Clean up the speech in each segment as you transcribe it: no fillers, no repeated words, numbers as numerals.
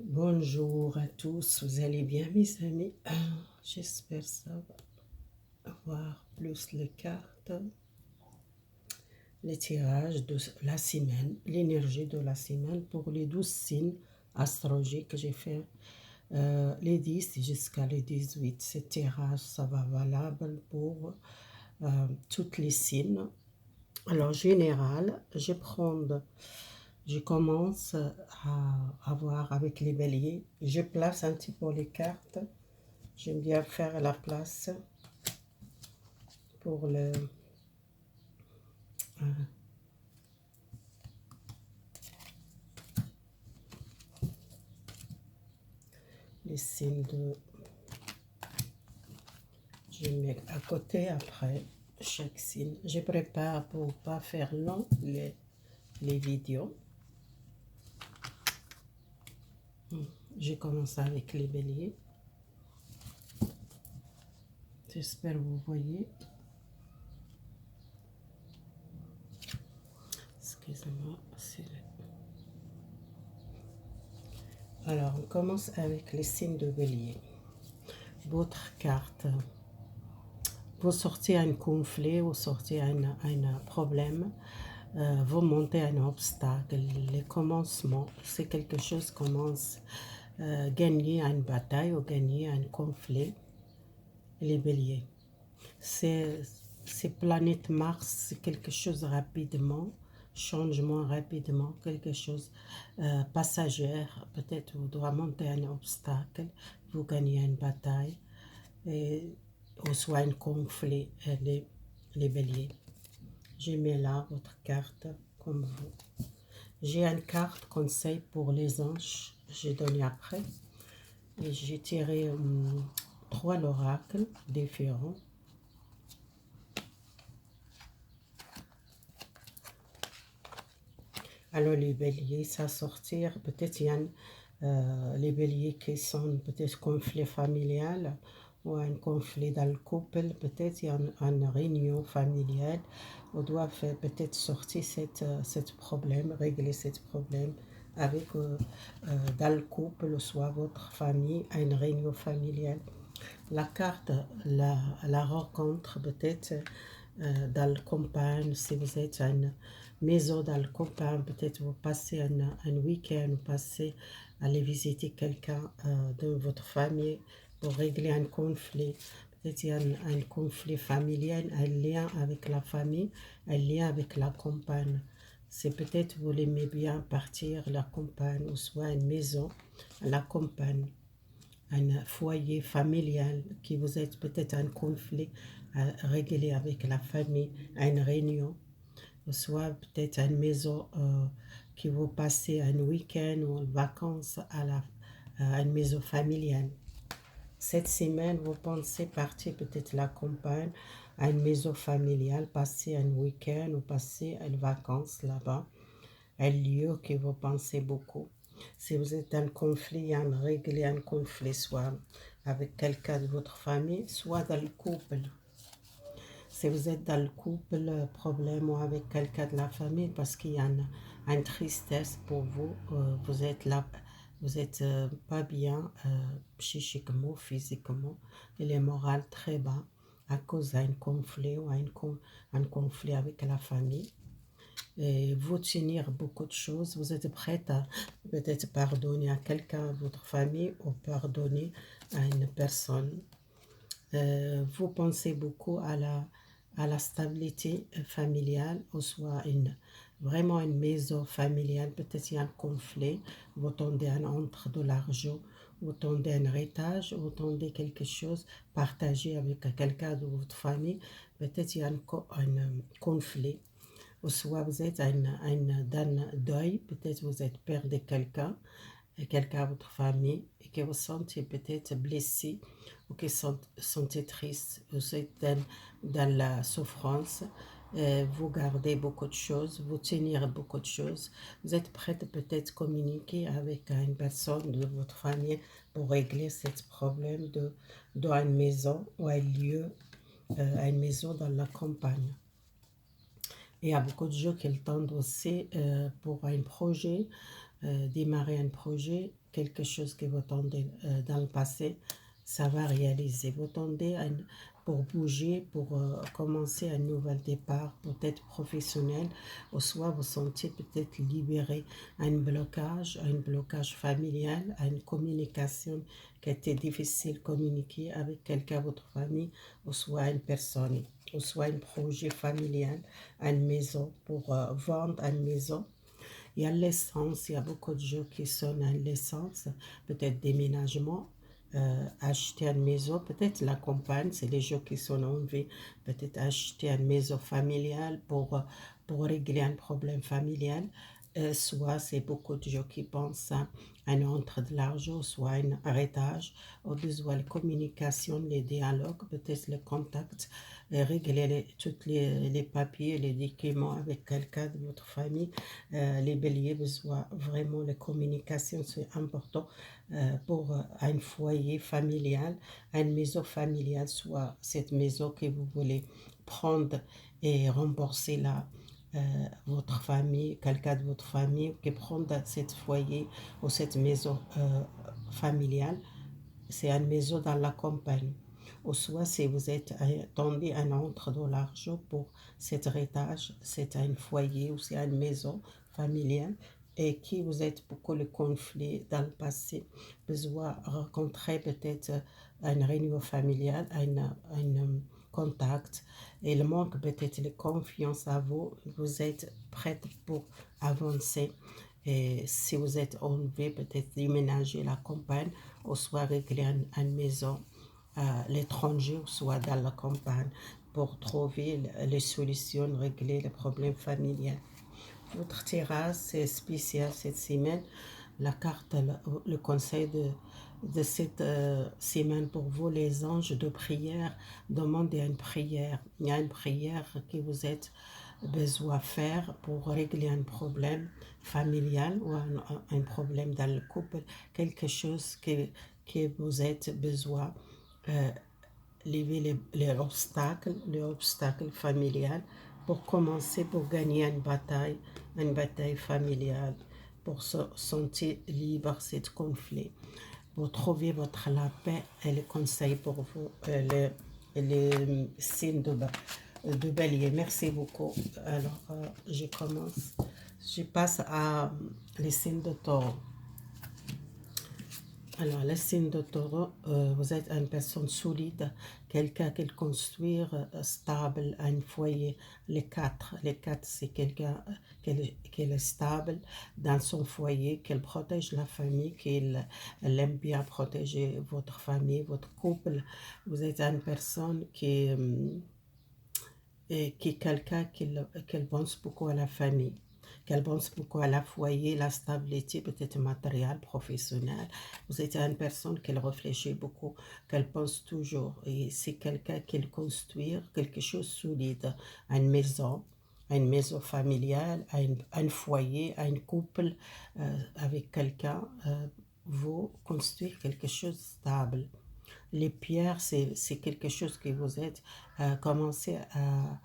Bonjour à tous, vous allez bien mes amis? J'espère ça va voir plus les cartes, les tirages de la semaine, l'énergie de la semaine pour les 12 signes astrologiques que j'ai fait. Les 10 jusqu'à les 18, ces tirages, ça va valable pour toutes les signes. Alors, général, je commence à voir avec les béliers. Je place un petit peu les cartes. J'aime bien faire la place pour les signes de... Je mets à côté après chaque signe. Je prépare pour pas faire long les vidéos. Je commence avec les béliers. J'espère que vous voyez. Excusez-moi. Alors, on commence avec les signes de bélier. Votre carte. Vous sortez un conflit, vous sortez un problème, vous montez un obstacle. Le commencement, c'est quelque chose qui commence gagner une bataille ou gagner un conflit. Les béliers. C'est planète Mars, c'est quelque chose rapidement, changement rapidement, quelque chose passagère. Peut-être vous devez monter un obstacle, vous gagnez une bataille. Et, ou soit un conflit, les béliers. Je mets là votre carte comme vous. J'ai une carte conseil pour les anges, j'ai donné après. Et j'ai tiré 3 oracles différents. Alors les béliers, ça sortir, peut-être il y a les béliers qui sont peut-être conflit familial ou un conflit dans le couple, peut-être il y a une réunion familiale, on doit peut-être sortir cette problème, régler ce problème avec dans le couple, soit votre famille, à une réunion familiale. La carte, la rencontre peut-être dans la campagne, si vous êtes à une maison dans la campagne, peut-être vous passez un week-end, vous passez à aller visiter quelqu'un de votre famille pour régler un conflit. Peut-être il y a un conflit familial, un lien avec la famille, un lien avec la campagne. C'est peut-être vous l'aimez bien partir à la campagne, ou soit une maison à la campagne, un foyer familial qui vous êtes peut-être un conflit à régler avec la famille, à une réunion, ou soit peut-être une maison qui vous passez un week-end ou en vacances à une maison familiale. Cette semaine, vous pensez partir peut-être la campagne, à une maison familiale, passer un week-end ou passer une vacances là-bas, un lieu que vous pensez beaucoup. Si vous êtes en conflit, en régler un conflit, soit avec quelqu'un de votre famille, soit dans le couple. Si vous êtes dans le couple, problème ou avec quelqu'un de la famille, parce qu'il y a une tristesse pour vous, vous êtes là, vous êtes pas bien psychiquement, physiquement, et le moral très bas à cause d'un conflit ou un conflit avec la famille. Et vous tenir beaucoup de choses, vous êtes prête à peut-être pardonner à quelqu'un de votre famille ou pardonner à une personne. Vous pensez beaucoup à la stabilité familiale, ou soit vraiment une maison familiale, peut-être il y a un conflit, vous tendez à entre de l'argent, vous tendez un héritage, vous tendez quelque chose, partager avec quelqu'un de votre famille, peut-être il y a un conflit. Ou soit vous êtes dans un deuil, peut-être vous êtes perdu quelqu'un à votre famille et que vous sentez peut-être blessé ou que vous sentez triste, vous êtes dans la souffrance, vous gardez beaucoup de choses, vous tenir beaucoup de choses, vous êtes prête peut-être communiquer avec une personne de votre famille pour régler ce problème dans une maison ou un lieu, une maison dans la campagne. Et il y a beaucoup de gens qui le tendent aussi pour un projet, démarrer un projet, quelque chose que vous attendez dans le passé, ça va réaliser. Vous attendez pour bouger, pour commencer un nouvel départ, peut-être professionnel, ou soit vous sentez peut-être libéré un blocage familial, à une communication qui était difficile de communiquer avec quelqu'un de votre famille, ou soit une personne, ou soit un projet familial, une maison, pour vendre une maison. Il y a l'essence, il y a beaucoup de gens qui sont à l'essence, peut-être déménagement, acheter une maison, peut-être la campagne, c'est les gens qui sont en vie, peut-être acheter une maison familiale pour régler un problème familial. Soit c'est beaucoup de gens qui pensent à une entrée de l'argent, soit un héritage, au besoin de communication, les dialogues, peut-être le contact, régler tous les papiers, les documents avec quelqu'un de votre famille. Les béliers besoin vraiment de communication, c'est important pour un foyer familial, une maison familiale, soit cette maison que vous voulez prendre et rembourser euh, votre famille, quelqu'un de votre famille qui prend cette foyer ou cette maison familiale, c'est une maison dans la campagne. Ou soit si vous êtes tombé un entre dans l'argent pour cet héritage, c'est un foyer ou c'est une maison familiale et qui vous êtes beaucoup le conflit dans le passé, besoin rencontrer peut-être une réunion familiale, un contact, et il manque peut-être de confiance à vous, vous êtes prête pour avancer. Et si vous êtes enlevé, peut-être déménager la campagne, ou soit régler une maison à l'étranger, ou soit dans la campagne, pour trouver les solutions, régler les problèmes familiaux. Votre tirage, c'est spécial cette semaine. La carte, le conseil de cette semaine pour vous, les anges de prière, demandez une prière. Il y a une prière que vous êtes besoin de faire pour régler un problème familial ou un problème dans le couple, quelque chose que vous êtes besoin euh, lever les obstacles familiales pour commencer, pour gagner une bataille familiale, pour se sentir libre de ce conflit, pour trouver la paix et le conseil pour vous, les signes de bélier. Merci beaucoup. Alors, je commence. Je passe à les signes de taureau. Alors, le signe de taureau, vous êtes une personne solide, quelqu'un qui construit stable, un foyer. Les quatre c'est quelqu'un qui est stable dans son foyer, qui protège la famille, qui aime bien protéger votre famille, votre couple. Vous êtes une personne qui est quelqu'un qui pense beaucoup à la famille, qu'elle pense beaucoup à la foyer, la stabilité peut-être matérielle, professionnelle. Vous êtes une personne qui réfléchit beaucoup, qu'elle pense toujours. Et c'est quelqu'un qui construit quelque chose de solide, une maison familiale, un foyer, un couple avec quelqu'un. Vous construire quelque chose de stable. Les pierres, c'est quelque chose que vous êtes commencé à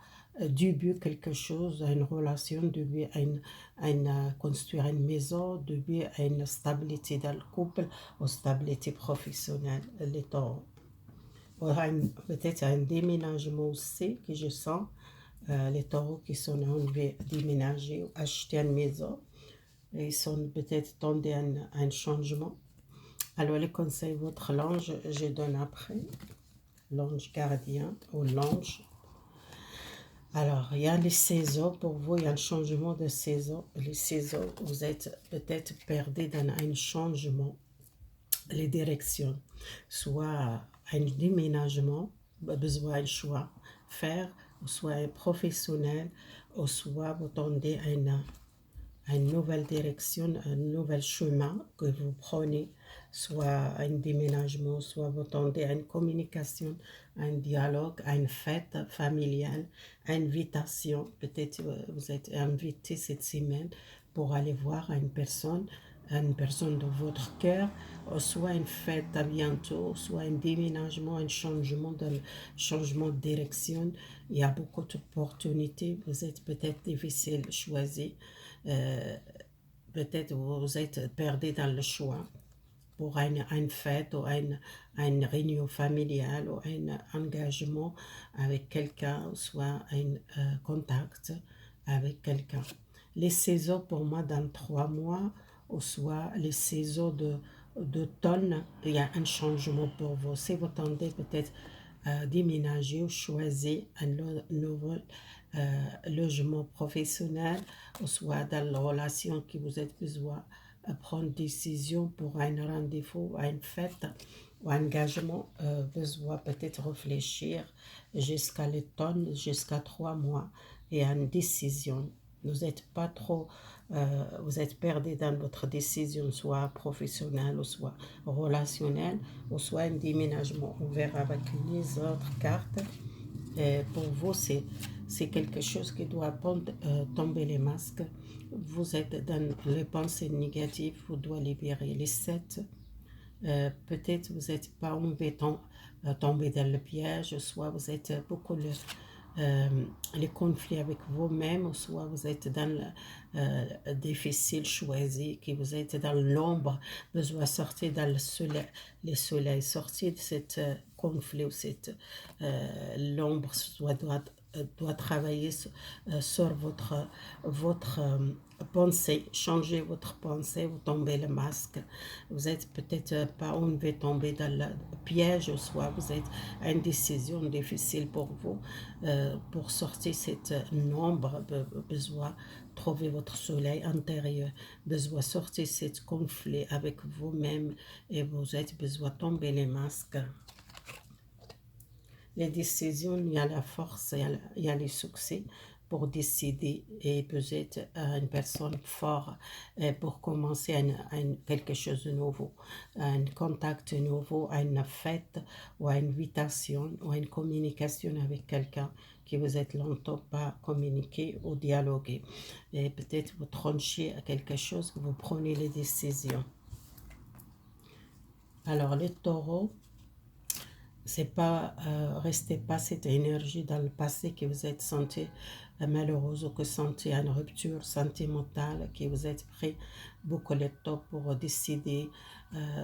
début quelque chose, à une relation, début à construire une maison, début à une stabilité dans le couple, ou stabilité professionnelle, les taureaux. Peut-être un déménagement aussi que je sens, les taureaux qui sont enlevés, déménager ou acheter une maison, ils sont peut-être tendus à un changement. Alors, les conseils, votre l'ange, je donne après, l'ange gardien ou l'ange. Alors, il y a les saisons, pour vous, il y a un changement de saison. Les saisons, vous êtes peut-être perdu dans un changement, les directions, soit un déménagement, besoin de choix, faire, soit un professionnel, ou soit vous tendez à une nouvelle direction, un nouvel chemin que vous prenez, soit un déménagement, soit vous tendez à une communication, un dialogue, à une fête familiale, à une invitation. Peut-être vous êtes invité cette semaine pour aller voir une personne de votre cœur, soit une fête à bientôt, soit un déménagement, changement de direction. Il y a beaucoup d'opportunités, vous êtes peut-être difficile de choisir. peut-être vous êtes perdu dans le choix pour une fête ou une réunion familiale ou un engagement avec quelqu'un, soit un contact avec quelqu'un. Les saisons pour moi dans 3 mois, ou soit les saisons d'automne, il y a un changement pour vous. Si vous tendez peut-être à déménager ou choisir un nouveau logement professionnel, ou soit dans la relation que vous êtes besoin prendre décision pour un rendez-vous, une fête ou un engagement, besoin peut-être réfléchir jusqu'à l'automne, jusqu'à 3 mois et une décision. Vous n'êtes pas trop, vous êtes perdu dans votre décision, soit professionnelle ou soit relationnelle, ou soit un déménagement. On verra avec les autres cartes. Et pour vous, c'est quelque chose qui doit tomber les masques. Vous êtes dans les pensées négatives, vous devez libérer les 7. Peut-être vous n'êtes pas tombé dans le piège, soit vous êtes beaucoup les conflits avec vous-même, soit vous êtes dans le difficile choisi, que vous êtes dans l'ombre, besoin de sortir dans le soleil, sortir de cette conflit ou cette l'ombre doit travailler sur votre pensée, changer votre pensée, vous tombez le masque, vous êtes peut-être pas, on veut tomber dans le piège, soit vous êtes à une décision difficile pour vous, pour sortir cette ombre, besoin trouver votre soleil intérieur, besoin sortir cette conflit avec vous-même et vous êtes besoin tomber les masques. Les décisions, il y a la force, il y a les succès pour décider et peut-être une personne forte pour commencer quelque chose de nouveau, un contact nouveau, une fête ou une invitation ou une communication avec quelqu'un qui vous êtes longtemps pas communiqué ou dialogué. Et peut-être vous tranchez à quelque chose, que vous prenez les décisions. Alors les taureaux, c'est pas restez pas cette énergie dans le passé que vous êtes senti malheureuse ou que senti une rupture sentimentale, que vous êtes pris beaucoup de temps pour décider.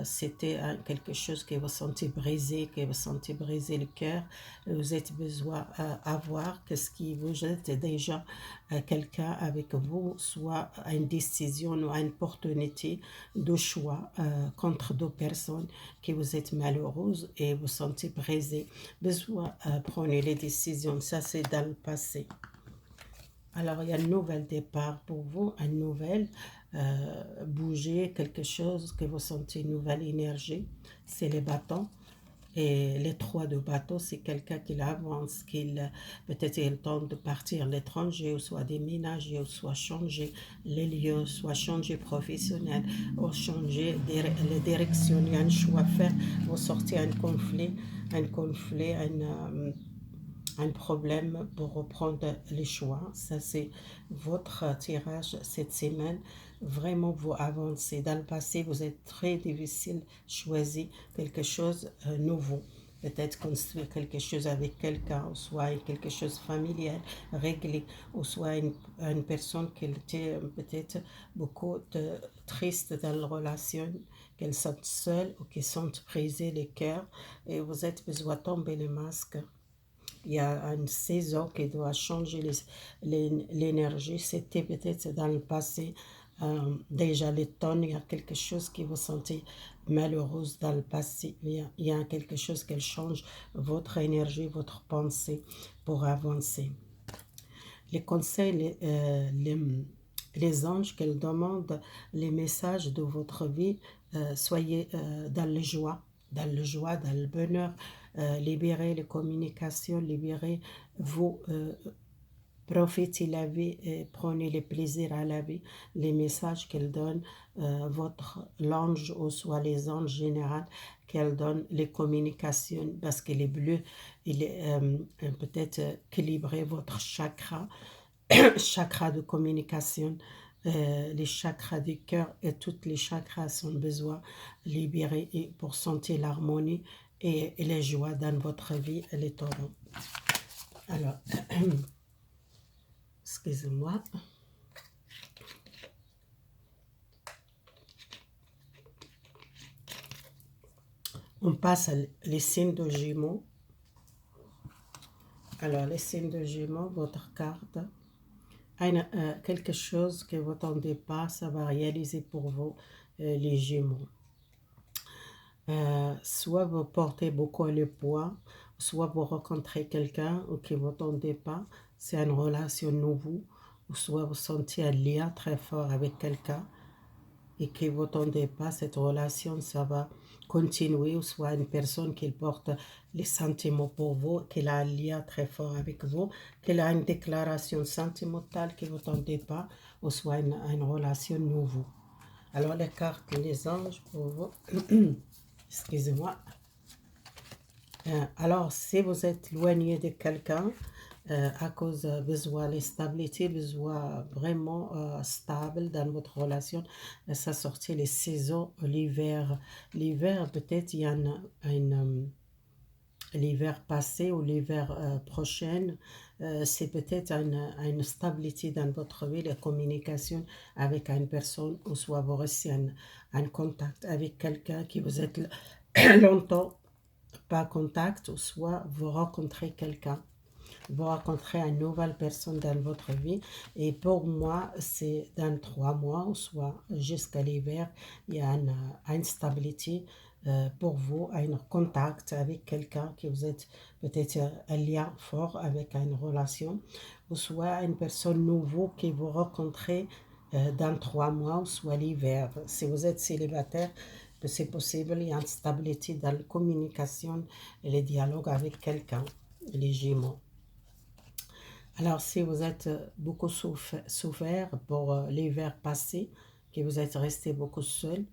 C'était quelque chose que vous sentez brisé, que vous sentez briser le cœur. Vous êtes besoin avoir qu'est-ce qui vous êtes déjà quelqu'un avec vous, soit une décision ou une opportunité de choix contre deux personnes que vous êtes malheureuse et vous sentez brisé. Besoin prendre les décisions, ça c'est dans le passé. Alors, il y a un nouvel départ pour vous, un nouvel bouger, quelque chose que vous sentez, une nouvelle énergie. C'est les bâtons. Et les 3 de bateau, c'est quelqu'un qui avance, peut-être il tente de partir à l'étranger, ou soit déménager, ou soit changer les lieux, soit changer professionnel, ou changer les directions. Il y a un choix à faire, vous sortir un conflit, un problème pour reprendre les choix. Ça, c'est votre tirage cette semaine. Vraiment, vous avancez. Dans le passé, vous êtes très difficile choisir quelque chose de nouveau. Peut-être construire quelque chose avec quelqu'un, ou soit quelque chose familial, réglé, ou soit une personne qui était peut-être beaucoup triste dans la relation, qu'elle sent seule ou qui sont brisées les cœurs, et vous êtes besoin de tomber le masque. Il y a une saison qui doit changer l'énergie. C'était peut-être dans le passé, déjà l'automne, il y a quelque chose qui vous sentez malheureuse dans le passé. Il y a quelque chose qui change votre énergie, votre pensée pour avancer. Les conseils, les anges qu'elles demandent, les messages de votre vie, soyez dans la joie, dans le bonheur, libérez les communications, libérez vos profitez la vie et prenez le plaisir à la vie. Les messages qu'elle donne, votre l'ange ou soit les anges généraux qu'elle donne, les communications, parce que les bleus, il est peut-être équilibrer votre chakra, chakra de communication, les chakras du cœur et tous les chakras sont besoin libérés pour sentir l'harmonie et les joies dans votre vie, les taureaux. Alors, excusez-moi. On passe les signes de Gémeaux. Alors, les signes de Gémeaux, votre carte. Quelque chose que vous n'attendez pas, ça va réaliser pour vous, les Gémeaux. Soit vous portez beaucoup le poids, soit vous rencontrez quelqu'un que vous n'attendez pas, c'est une relation nouvelle, ou soit vous sentez un lien très fort avec quelqu'un et que vous n'attendez pas, cette relation, ça va continuer, ou soit une personne qui porte les sentiments pour vous, qu'elle a un lien très fort avec vous, qu'elle a une déclaration sentimentale que vous n'attendez pas, ou soit une relation nouvelle. Alors les cartes, les anges pour vous, excusez-moi. Alors si vous êtes éloigné de quelqu'un, à cause de besoin de stabilité, besoin vraiment stable dans votre relation, ça sortit les saisons, l'hiver. L'hiver, peut-être il y a l'hiver passé ou l'hiver prochain, c'est peut-être une stabilité dans votre vie, la communication avec une personne, ou soit vous restez en contact avec quelqu'un qui vous êtes longtemps pas en contact, ou soit vous rencontrez quelqu'un. Vous rencontrez une nouvelle personne dans votre vie. Et pour moi, c'est dans 3 mois, ou soit jusqu'à l'hiver, il y a une stabilité pour vous, un contact avec quelqu'un qui vous êtes peut-être un lien fort avec une relation, ou soit une personne nouvelle que vous rencontrez dans 3 mois, ou soit l'hiver. Si vous êtes célibataire, c'est possible, il y a une stabilité dans la communication et le dialogue avec quelqu'un, les Gémeaux. Alors, si vous êtes beaucoup souffert pour l'hiver passé, que vous êtes resté beaucoup seul,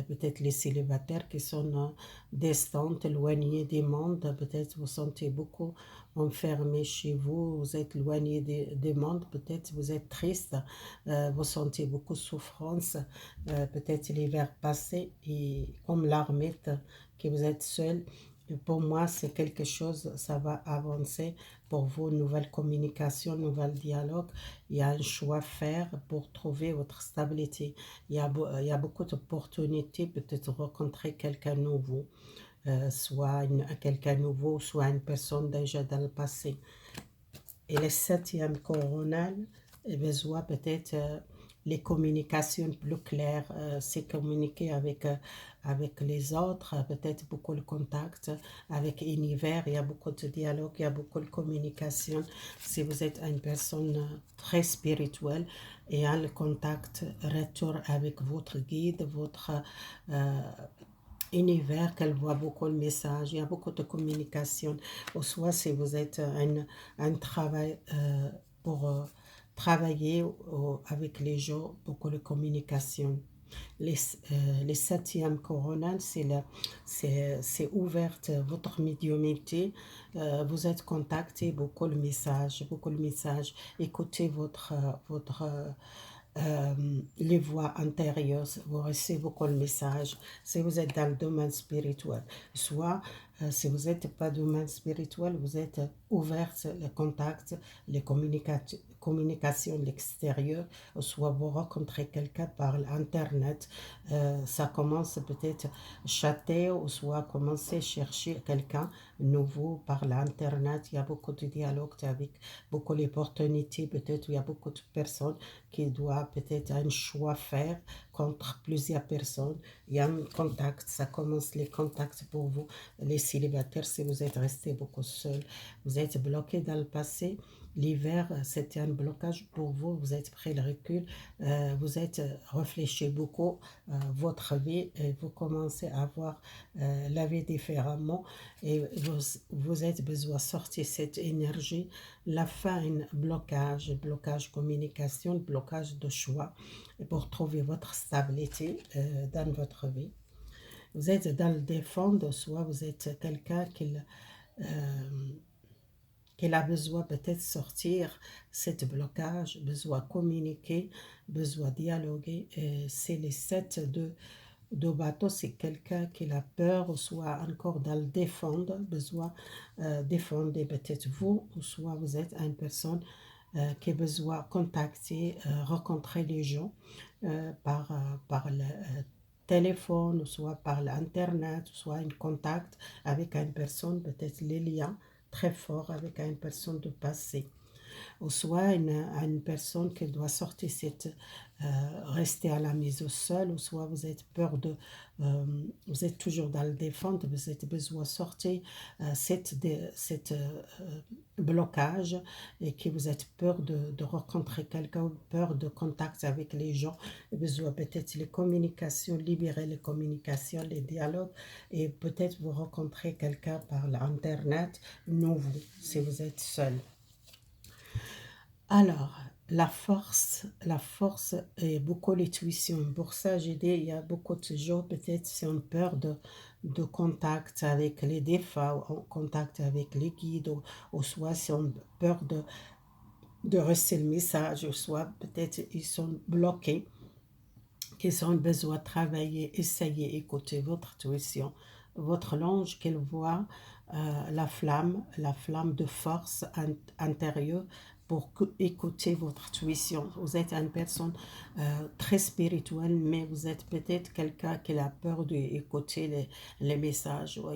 peut-être les célibataires qui sont distants, éloignés du monde, peut-être vous sentez beaucoup enfermé chez vous, vous êtes éloigné du monde, peut-être vous êtes triste, vous sentez beaucoup de souffrance, peut-être l'hiver passé, et comme l'armette, que vous êtes seul. Pour moi, c'est quelque chose, ça va avancer pour vous, nouvelle communication, nouvel dialogue. Il y a un choix à faire pour trouver votre stabilité. Il y a beaucoup d'opportunités, peut-être rencontrer quelqu'un de nouveau, soit quelqu'un de nouveau, soit une personne déjà dans le passé. Et le septième coronal, besoin peut-être les communications plus claires, c'est communiquer avec les autres, peut-être beaucoup de contact avec l'univers, il y a beaucoup de dialogue, il y a beaucoup de communication. Si vous êtes une personne très spirituelle et a le contact, retour avec votre guide, votre univers, qu'elle voit beaucoup de messages, il y a beaucoup de communication. Ou soit si vous êtes un travail pour travailler avec les gens, beaucoup de communication. Les septième coronal, c'est ouverte votre médiumnité. Vous êtes contacté, beaucoup de messages. Écoutez les voix intérieures, vous recevez beaucoup de messages. Si vous êtes dans le domaine spirituel, soit si vous n'êtes pas dans le domaine spirituel, vous êtes ouverte le contact, les communications de l'extérieur, soit vous rencontrez quelqu'un par l'internet, ça commence peut-être chatter, ou soit commencer à chercher quelqu'un nouveau par l'internet. Il y a beaucoup de dialogues avec beaucoup d'opportunités, peut-être il y a beaucoup de personnes qui doivent peut-être un choix faire contre plusieurs personnes. Il y a un contact, ça commence les contacts pour vous, les célibataires, si vous êtes resté beaucoup seul, vous êtes bloqué dans le passé. L'hiver, c'était un blocage pour vous, vous êtes pris le recul, vous êtes réfléchi beaucoup votre vie, et vous commencez à voir la vie différemment, et vous êtes besoin de sortir cette énergie. La fin, un blocage communication, blocage de choix, pour trouver votre stabilité dans votre vie. Vous êtes dans le défendre, soit vous êtes quelqu'un qui a besoin peut-être sortir cet blocage, besoin communiquer, besoin dialoguer. C'est les 7 de bateau, c'est quelqu'un qui a peur, ou soit encore dans le défendre, besoin défendre peut-être vous, ou soit vous êtes une personne qui a besoin de contacter, rencontrer les gens par le téléphone, ou soit par l'internet, soit un contact avec une personne, peut-être les liens très forts avec une personne du passé. Ou soit une personne qui doit sortir, rester à la maison seule, ou soit vous êtes peur de, vous êtes toujours dans le défense, vous avez besoin de sortir cette blocage et que vous êtes peur de rencontrer quelqu'un, peur de contact avec les gens, besoin peut-être les communications, libérer les communications, les dialogues et peut-être vous rencontrer quelqu'un par l'internet nouveau si vous êtes seul. Alors, la force et beaucoup l'intuition. Pour ça, j'ai dit, il y a beaucoup de gens, peut-être, qui ont peur de contact avec les défunts, en contact avec les guides, ou soit si ont peur de recevoir le message, ou soit peut-être ils sont bloqués, qu'ils ont besoin de travailler, essayer, écouter votre intuition, votre l'ange qu'elle voit, la flamme de force intérieure pour écouter votre intuition. Vous êtes une personne très spirituelle, mais vous êtes peut-être quelqu'un qui a peur d'écouter les messages, ou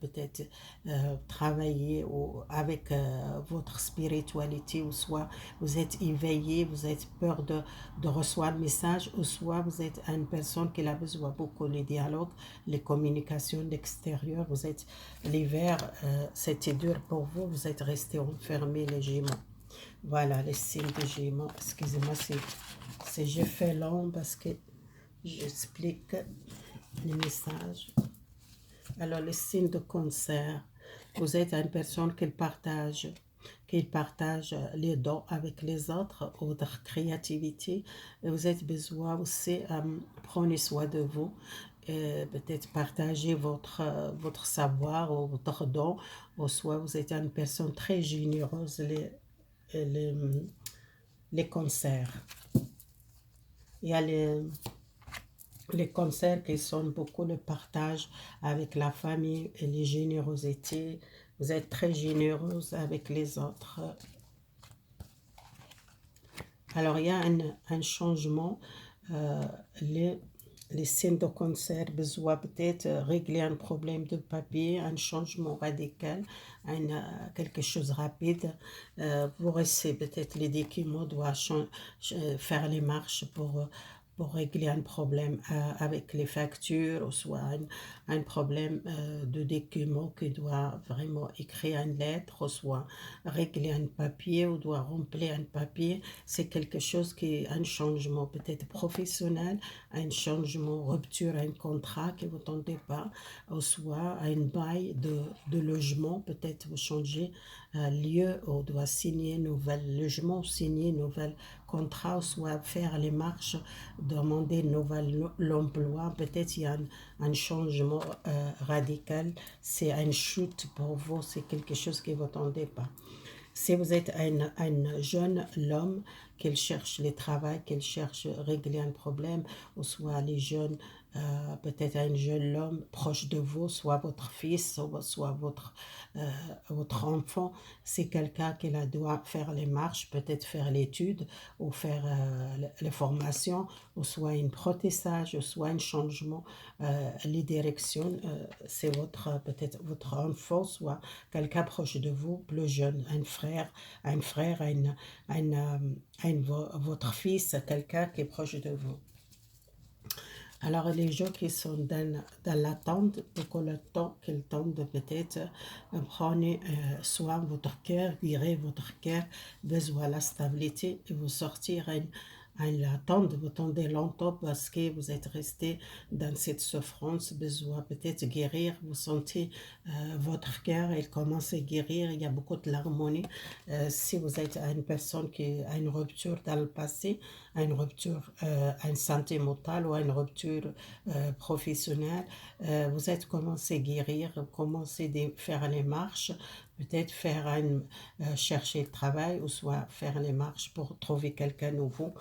peut-être travailler avec votre spiritualité, ou soit vous êtes éveillé, vous êtes peur de recevoir le message, ou soit vous êtes une personne qui a besoin beaucoup de dialogue, les communications l'extérieur, vous êtes l'hiver, c'était dur pour vous, vous êtes resté enfermé les Gémeaux. Voilà les signes de Gémeaux. Excusez-moi si je fais long parce que j'explique les messages. Alors les signes de Cancer, vous êtes une personne qui partage les dons avec les autres, votre créativité. Et vous avez besoin aussi, prenez soin de vous, peut-être partager votre savoir ou votre don, ou soit vous êtes une personne très généreuse, les, les cancers. Il y a les cancers qui sont beaucoup le partage avec la famille et les générosités. Vous êtes très généreuse avec les autres. Alors, il y a un changement. Les signes de cancer besoin peut-être régler un problème de papier, un changement radical, quelque chose rapide. Vous recevez peut-être les documents, doit faire les marches pour régler un problème avec les factures, ou soit un problème de document qui doit vraiment écrire une lettre, ou soit régler un papier, ou doit remplir un papier. C'est quelque chose qui est un changement peut-être professionnel, un changement, rupture, un contrat que vous n'entendez pas, ou soit un bail de logement, peut-être vous changez lieu, ou doit signer nouvel logement, signer nouvel contrat, ou soit faire les marches, demander nouvel l'emploi, peut-être il y a un changement radical, c'est une chute pour vous, c'est quelque chose que vous n'entendez pas. Si vous êtes un jeune homme qui cherche le travail, qui cherche à régler un problème, ou soit les jeunes, peut-être un jeune homme proche de vous, soit votre fils, soit votre enfant, c'est quelqu'un qui doit faire les marches, peut-être faire l'étude, ou faire les formations, ou soit un protissage, ou soit un changement, les directions, c'est peut-être votre enfant, soit quelqu'un proche de vous, plus jeune, un frère, votre fils, quelqu'un qui est proche de vous. Alors, les gens qui sont dans l'attente, pour le temps qu'ils tendent peut-être, prenez soin de votre cœur, guérissez votre cœur, besoin de la stabilité, et vous sortir à l'attente, vous tendez longtemps parce que vous êtes resté dans cette souffrance, besoin peut-être guérir, vous sentez votre cœur, il commence à guérir, il y a beaucoup de l'harmonie. Si vous êtes une personne qui a une rupture dans le passé, une rupture, une santé mentale ou une rupture professionnelle, vous êtes commencé à guérir, commencé à faire les marches, peut-être chercher le travail, ou soit faire les marches pour trouver quelqu'un nouveau.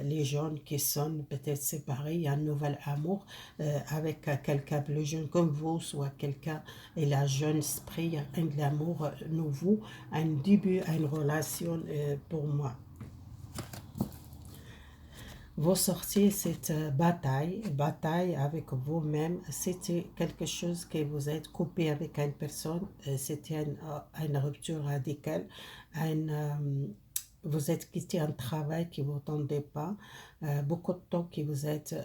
Les jeunes qui sont peut-être séparés, il y a un nouvel amour avec quelqu'un plus jeune comme vous, soit quelqu'un, et la jeune esprit, un amour nouveau, un début, une relation pour moi. Vous sortez cette bataille avec vous-même. C'était quelque chose que vous êtes coupé avec une personne. C'était une rupture radicale. Une, vous êtes quitté un travail qui ne vous tendait pas. Beaucoup de temps que vous êtes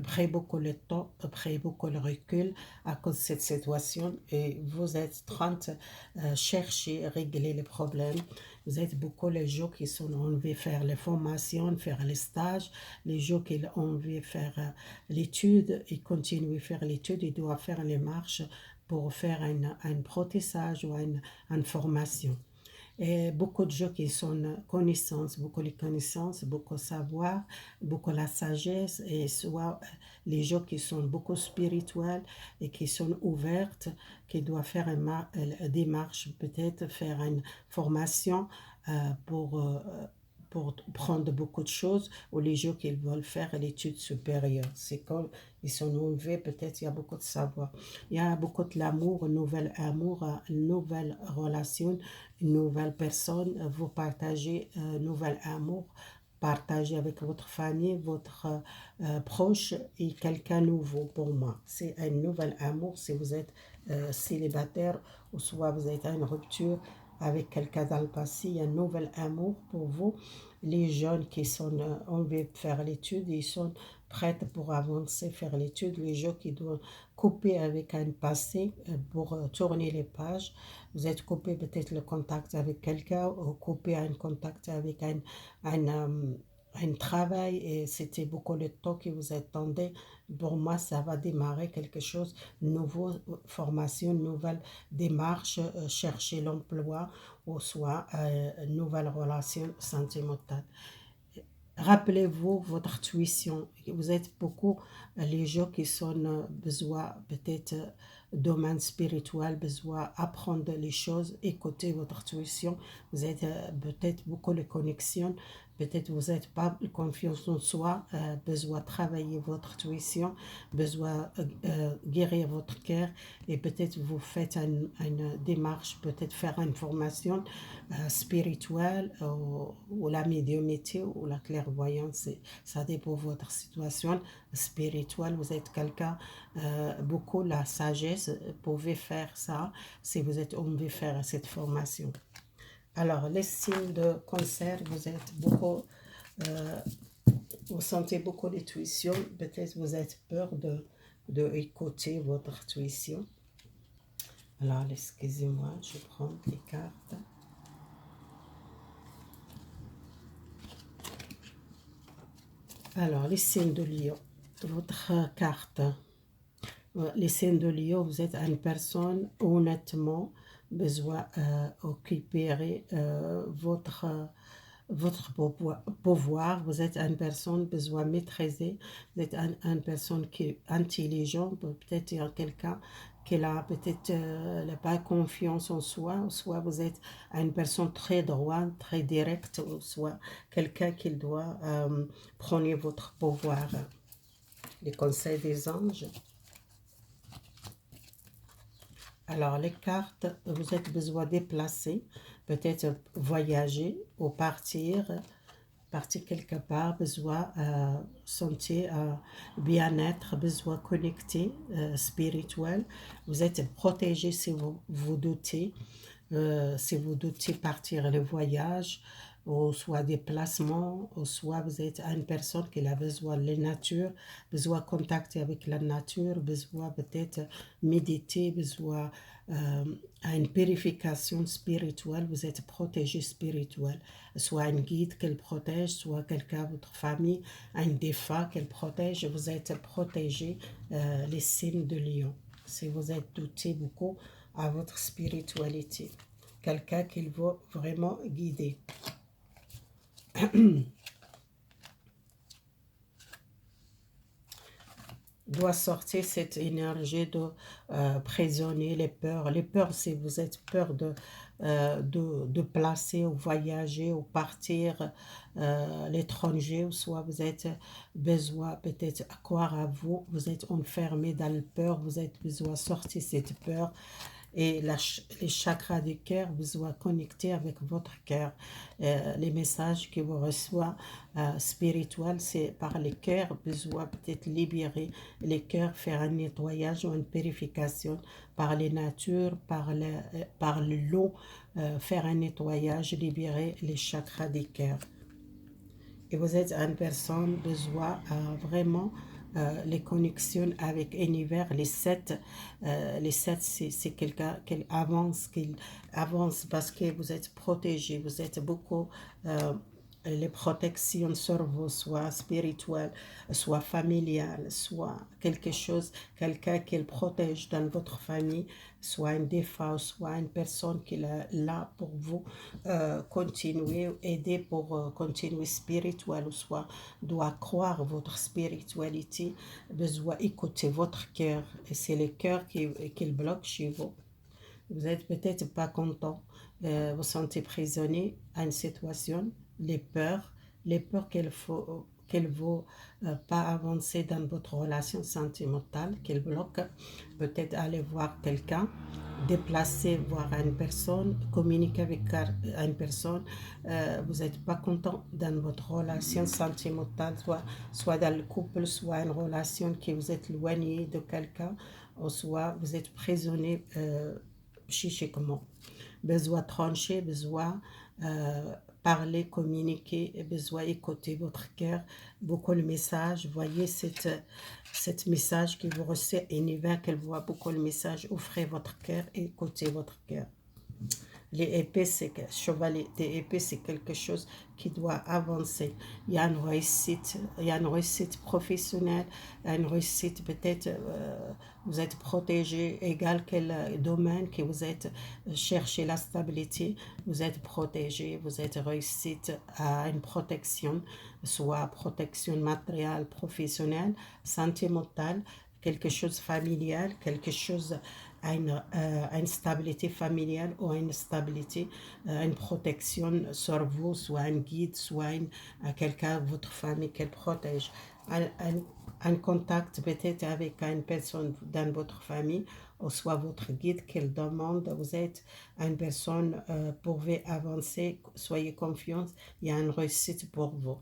pris beaucoup le temps, pris beaucoup le recul à cause de cette situation et vous êtes en train de chercher, régler les problèmes. Vous êtes beaucoup les gens qui sont envie de faire les formations, faire les stages, les gens qui ont envie de faire l'étude, ils continuent à faire l'étude, ils doivent faire les marches pour faire un apprentissage ou une formation. Et beaucoup de gens qui sont connaissances, beaucoup de connaissances, beaucoup de savoir, beaucoup de la sagesse, et soit les gens qui sont beaucoup spirituels et qui sont ouvertes, qui doivent faire une démarche, peut-être faire une formation euh, pour, euh, pour prendre beaucoup de choses, ou les gens qui veulent faire l'étude supérieure. C'est comme ils sont ouverts, peut-être il y a beaucoup de savoir. Il y a beaucoup de l'amour, une nouvelle relation, une nouvelle personne, vous partagez un nouvel amour, partagez avec votre famille, votre proche et quelqu'un nouveau pour moi. C'est un nouvel amour si vous êtes célibataire ou soit vous êtes à une rupture avec quelqu'un dans le passé, il y a un nouvel amour pour vous. Les jeunes qui sont envie de faire l'étude, ils sont prêts pour avancer, faire l'étude. Les gens qui doivent couper avec un passé pour tourner les pages. Vous êtes coupé peut-être le contact avec quelqu'un ou coupé un contact avec un travail et c'était beaucoup de temps que vous attendez. Pour moi, ça va démarrer quelque chose, une nouvelle formation, une nouvelle démarche, chercher l'emploi ou soit une nouvelle relation sentimentale. Rappelez-vous votre intuition. Vous êtes beaucoup les gens qui sont besoin peut-être domaine spirituel, besoin apprendre les choses, écouter votre intuition. Vous êtes peut-être beaucoup de connexions. Peut-être vous n'êtes pas confiance en soi, besoin travailler votre intuition, besoin guérir votre cœur et peut-être vous faites une démarche, peut-être faire une formation spirituelle ou la médiumnité ou la clairvoyance, ça dépend de votre situation spirituelle. Vous êtes quelqu'un, beaucoup la sagesse, vous pouvez faire ça si vous êtes envie de faire cette formation. Alors, les signes de cancer, vous êtes beaucoup, euh, vous sentez beaucoup d'intuition, peut-être vous êtes peur de écouter votre intuition. Alors, excusez-moi, je prends les cartes. Alors, les signes de Lion, votre carte. Les signes de Lion, vous êtes une personne honnêtement besoin d'occuper votre pouvoir. Vous êtes une personne besoin de maîtriser. Vous êtes une personne qui est intelligente. Peut-être il y a quelqu'un qui a peut-être pas confiance en soi. Soit vous êtes une personne très droite, très directe. Soit quelqu'un qui doit prendre votre pouvoir. Les conseils des anges. Alors, les cartes, vous êtes besoin de déplacer, peut-être voyager ou partir quelque part, besoin sentir bien-être, besoin connecté, spirituel. Vous êtes protégé si vous doutez, partir le voyage, ou soit déplacement, ou soit vous êtes une personne qui a besoin de la nature, besoin de contacter avec la nature, besoin peut-être méditer, besoin une purification spirituelle, vous êtes protégé spirituel, soit un guide qu'elle protège, soit quelqu'un de votre famille, un défunt qu'elle protège, vous êtes protégé, les signes de Lion. Si vous êtes douté beaucoup à votre spiritualité, quelqu'un qui va vraiment guider. Doit sortir cette énergie de prisonnier, les peurs. Les peurs, si vous êtes peur de placer ou voyager ou partir à l'étranger, ou soit vous êtes besoin peut-être à croire à vous, vous êtes enfermé dans la peur, vous êtes besoin de sortir cette peur et les chakras du cœur besoin connecter avec votre cœur. Les messages que vous recevez spirituels, c'est par les cœurs, besoin peut-être libérer les cœurs, faire un nettoyage ou une purification par les natures, par l'eau, faire un nettoyage, libérer les chakras du cœur. Et vous êtes une personne besoin vraiment les connexions avec l'univers, les sept c'est quelqu'un qui avance parce que vous êtes protégé, vous êtes beaucoup les protections sur vous, soit spirituelles, soit familiales, soit quelque chose, quelqu'un qui le protège dans votre famille, soit une défense, soit une personne qui est là pour vous continuer, aider pour continuer spirituel, ou soit doit croire votre spiritualité, besoin écouter votre cœur, et c'est le cœur qui le bloque chez vous. Vous n'êtes peut-être pas content, vous sentez prisonnier à une situation, les peurs qu'elle vaut pas avancer dans votre relation sentimentale, qu'elle bloque, peut-être aller voir quelqu'un, déplacer, voir une personne, communiquer avec une personne, vous n'êtes pas content dans votre relation sentimentale, soit dans le couple, soit une relation qui vous êtes éloigné de quelqu'un, ou soit vous êtes prisonnier psychiquement. Besoin trancher, besoin parler, communiquer, besoin écouter votre cœur, beaucoup le message, voyez cette message qui vous recèle univers, qu'elle voit beaucoup le message, ouvrez votre cœur, écoutez votre cœur. Les épées, chevalier des épées, c'est quelque chose qui doit avancer. Il y a une réussite professionnelle, il y a une réussite peut-être, vous êtes protégé, égal quel domaine que vous êtes, cherchez la stabilité, vous êtes protégé, vous êtes réussite à une protection, soit protection matérielle, professionnelle, sentimentale, quelque chose familial, quelque chose à une stabilité familiale ou à une stabilité, une protection sur vous, soit un guide, soit quelqu'un, votre famille qu'elle protège. Un contact peut-être avec une personne dans votre famille, ou soit votre guide qu'elle demande, vous êtes une personne, pouvez avancer, soyez confiance, il y a une réussite pour vous.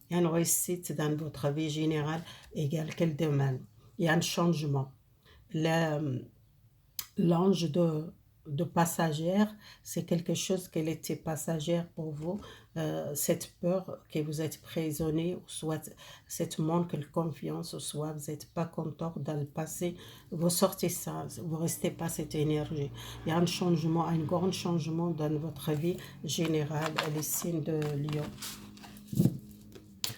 Il y a une réussite dans votre vie générale, égale quel domaine. Il y a un changement. L'ange de passagère, c'est quelque chose qu'elle était passagère pour vous, cette peur que vous êtes prisonnier, soit cette manque de confiance, soit vous n'êtes pas content dans le passé, vous sortez ça, vous ne restez pas cette énergie. Il y a un changement, un grand changement dans votre vie générale, les signes de Lion.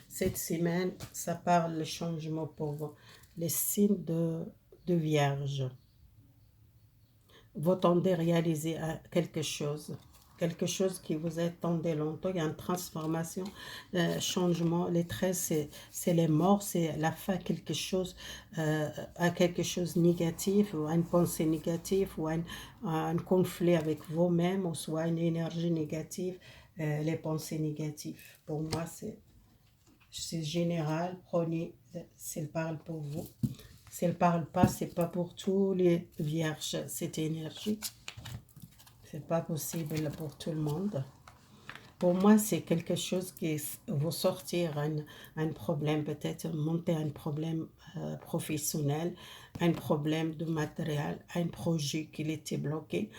Cette semaine, ça parle de changement pour vous. Les signes de Vierge. Vous tendez à réaliser quelque chose qui vous attendait longtemps, il y a une transformation, changement, les 13 c'est les morts, c'est la fin quelque chose, à quelque chose de négatif, ou une pensée négative, ou un conflit avec vous-même, ou soit une énergie négative, les pensées négatives. Pour moi, c'est général, prenez, s'il parle pour vous. Si elle ne parle pas, ce n'est pas pour tous les vierges, cette énergie. Ce n'est pas possible pour tout le monde. Pour moi, c'est quelque chose qui vous sortir un problème, peut-être monter un problème professionnel, un problème de matériel, un projet qui était bloqué.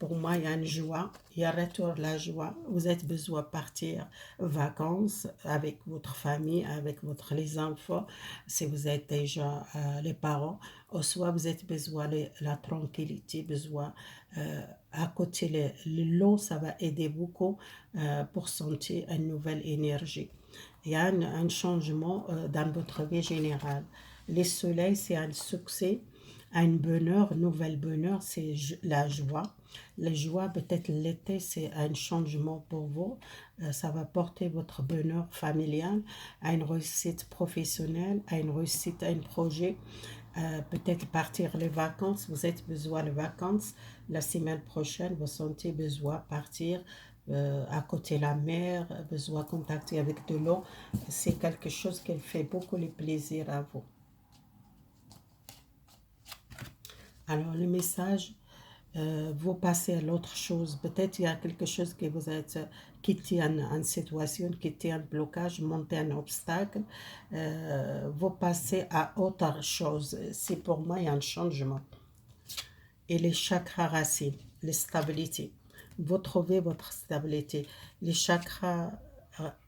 Pour moi, il y a une joie, il y a retour de la joie. Vous avez besoin de partir en vacances avec votre famille, avec les enfants, si vous êtes déjà les parents, ou soit vous avez besoin de la tranquillité, besoin à côté l'eau, ça va aider beaucoup pour sentir une nouvelle énergie. Il y a un changement dans votre vie générale. Les soleils, c'est un succès, un bonheur, nouvel bonheur, c'est la joie. La joie, peut-être l'été, c'est un changement pour vous. Ça va porter votre bonheur familial à une réussite professionnelle, à une réussite à un projet. Peut-être partir les vacances, vous avez besoin de vacances. La semaine prochaine, vous sentez besoin de partir à côté de la mer, besoin de contacter avec de l'eau. C'est quelque chose qui fait beaucoup de plaisir à vous. Alors, le message vous passez à l'autre chose. Peut-être il y a quelque chose que vous êtes quitté une situation, quitté un blocage, monté un obstacle. Vous passez à autre chose. C'est pour moi, il y a un changement. Et les chakras racines, les stabilités. Vous trouvez votre stabilité. Les chakras,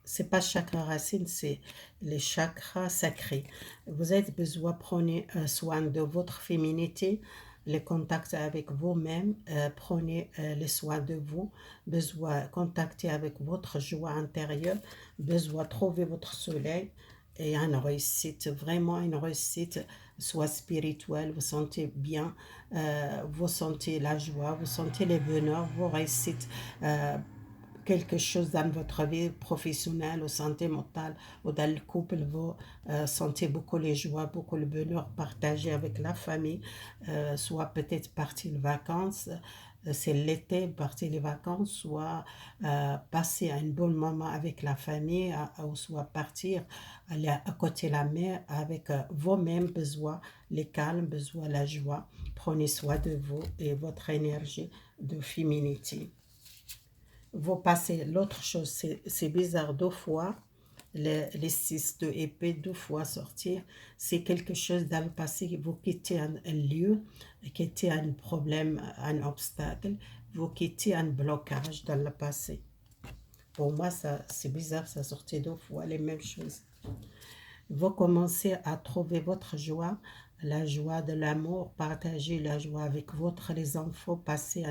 c'est pas chakras racines, c'est les chakras sacrés. Vous avez besoin, prenez soin de votre féminité, les contacts avec vous-même, prenez les soins de vous, besoin contacter avec votre joie intérieure, besoin trouver votre soleil et une réussite, vraiment une réussite, soit spirituelle, vous sentez bien, vous sentez la joie, vous sentez le bonheur, vous réussite quelque chose dans votre vie professionnelle ou santé mentale ou dans le couple, vous sentez beaucoup les joies, beaucoup le bonheur partagé avec la famille, soit peut-être partir en vacances, c'est l'été, partir les vacances, soit passer un bon moment avec la famille, ou soit partir aller à côté de la mer avec vous-même, besoin les calmes, besoin la joie. Prenez soin de vous et votre énergie de féminité. Vous passez l'autre chose, c'est bizarre, 2 fois, les 6 de épée, 2 fois sortir, c'est quelque chose dans le passé, vous quittez un lieu, quittez un problème, un obstacle, vous quittez un blocage dans le passé. Pour moi, ça, c'est bizarre, ça sortait 2 fois, les mêmes choses. Vous commencez à trouver votre joie, la joie de l'amour, partager la joie avec votre les enfants, passer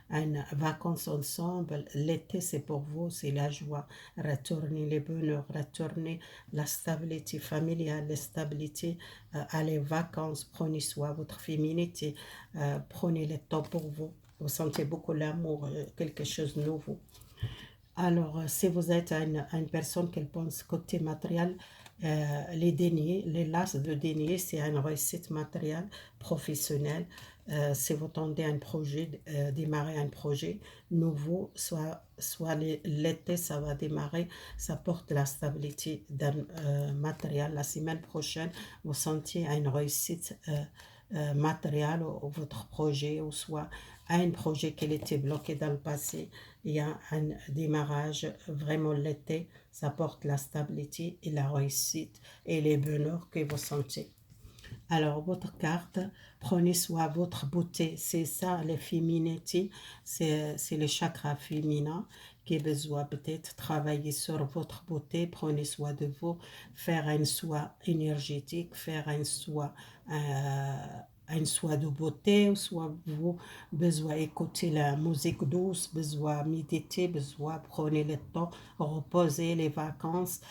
une vacances ensemble. L'été, c'est pour vous, c'est la joie. Retourner les bonheurs, retourner la stabilité familiale, la stabilité, aller vacances, prenez soin de votre féminité, prenez le temps pour vous. Vous sentez beaucoup l'amour, quelque chose de nouveau. Alors, si vous êtes une personne qui pense côté matériel, les deniers, les lasses de deniers, c'est une réussite matérielle, professionnelle. Si vous tendez un projet, démarrer un projet nouveau, soit l'été, ça va démarrer, ça porte la stabilité d'un matériel. La semaine prochaine, vous sentiez une réussite matérielle ou votre projet, ou soit un projet qui était bloqué dans le passé. Il y a un démarrage vraiment l'été, ça porte la stabilité et la réussite et les bonheurs que vous sentez. Alors, votre carte, prenez soin de votre beauté. C'est ça, la féminité, c'est le chakra féminin qui a besoin peut-être travailler sur votre beauté. Prenez soin de vous, faire un soin énergétique, faire un soin de beauté, soit vous besoin écouter la musique douce, besoin méditer, besoin prenez le temps, reposer les vacances,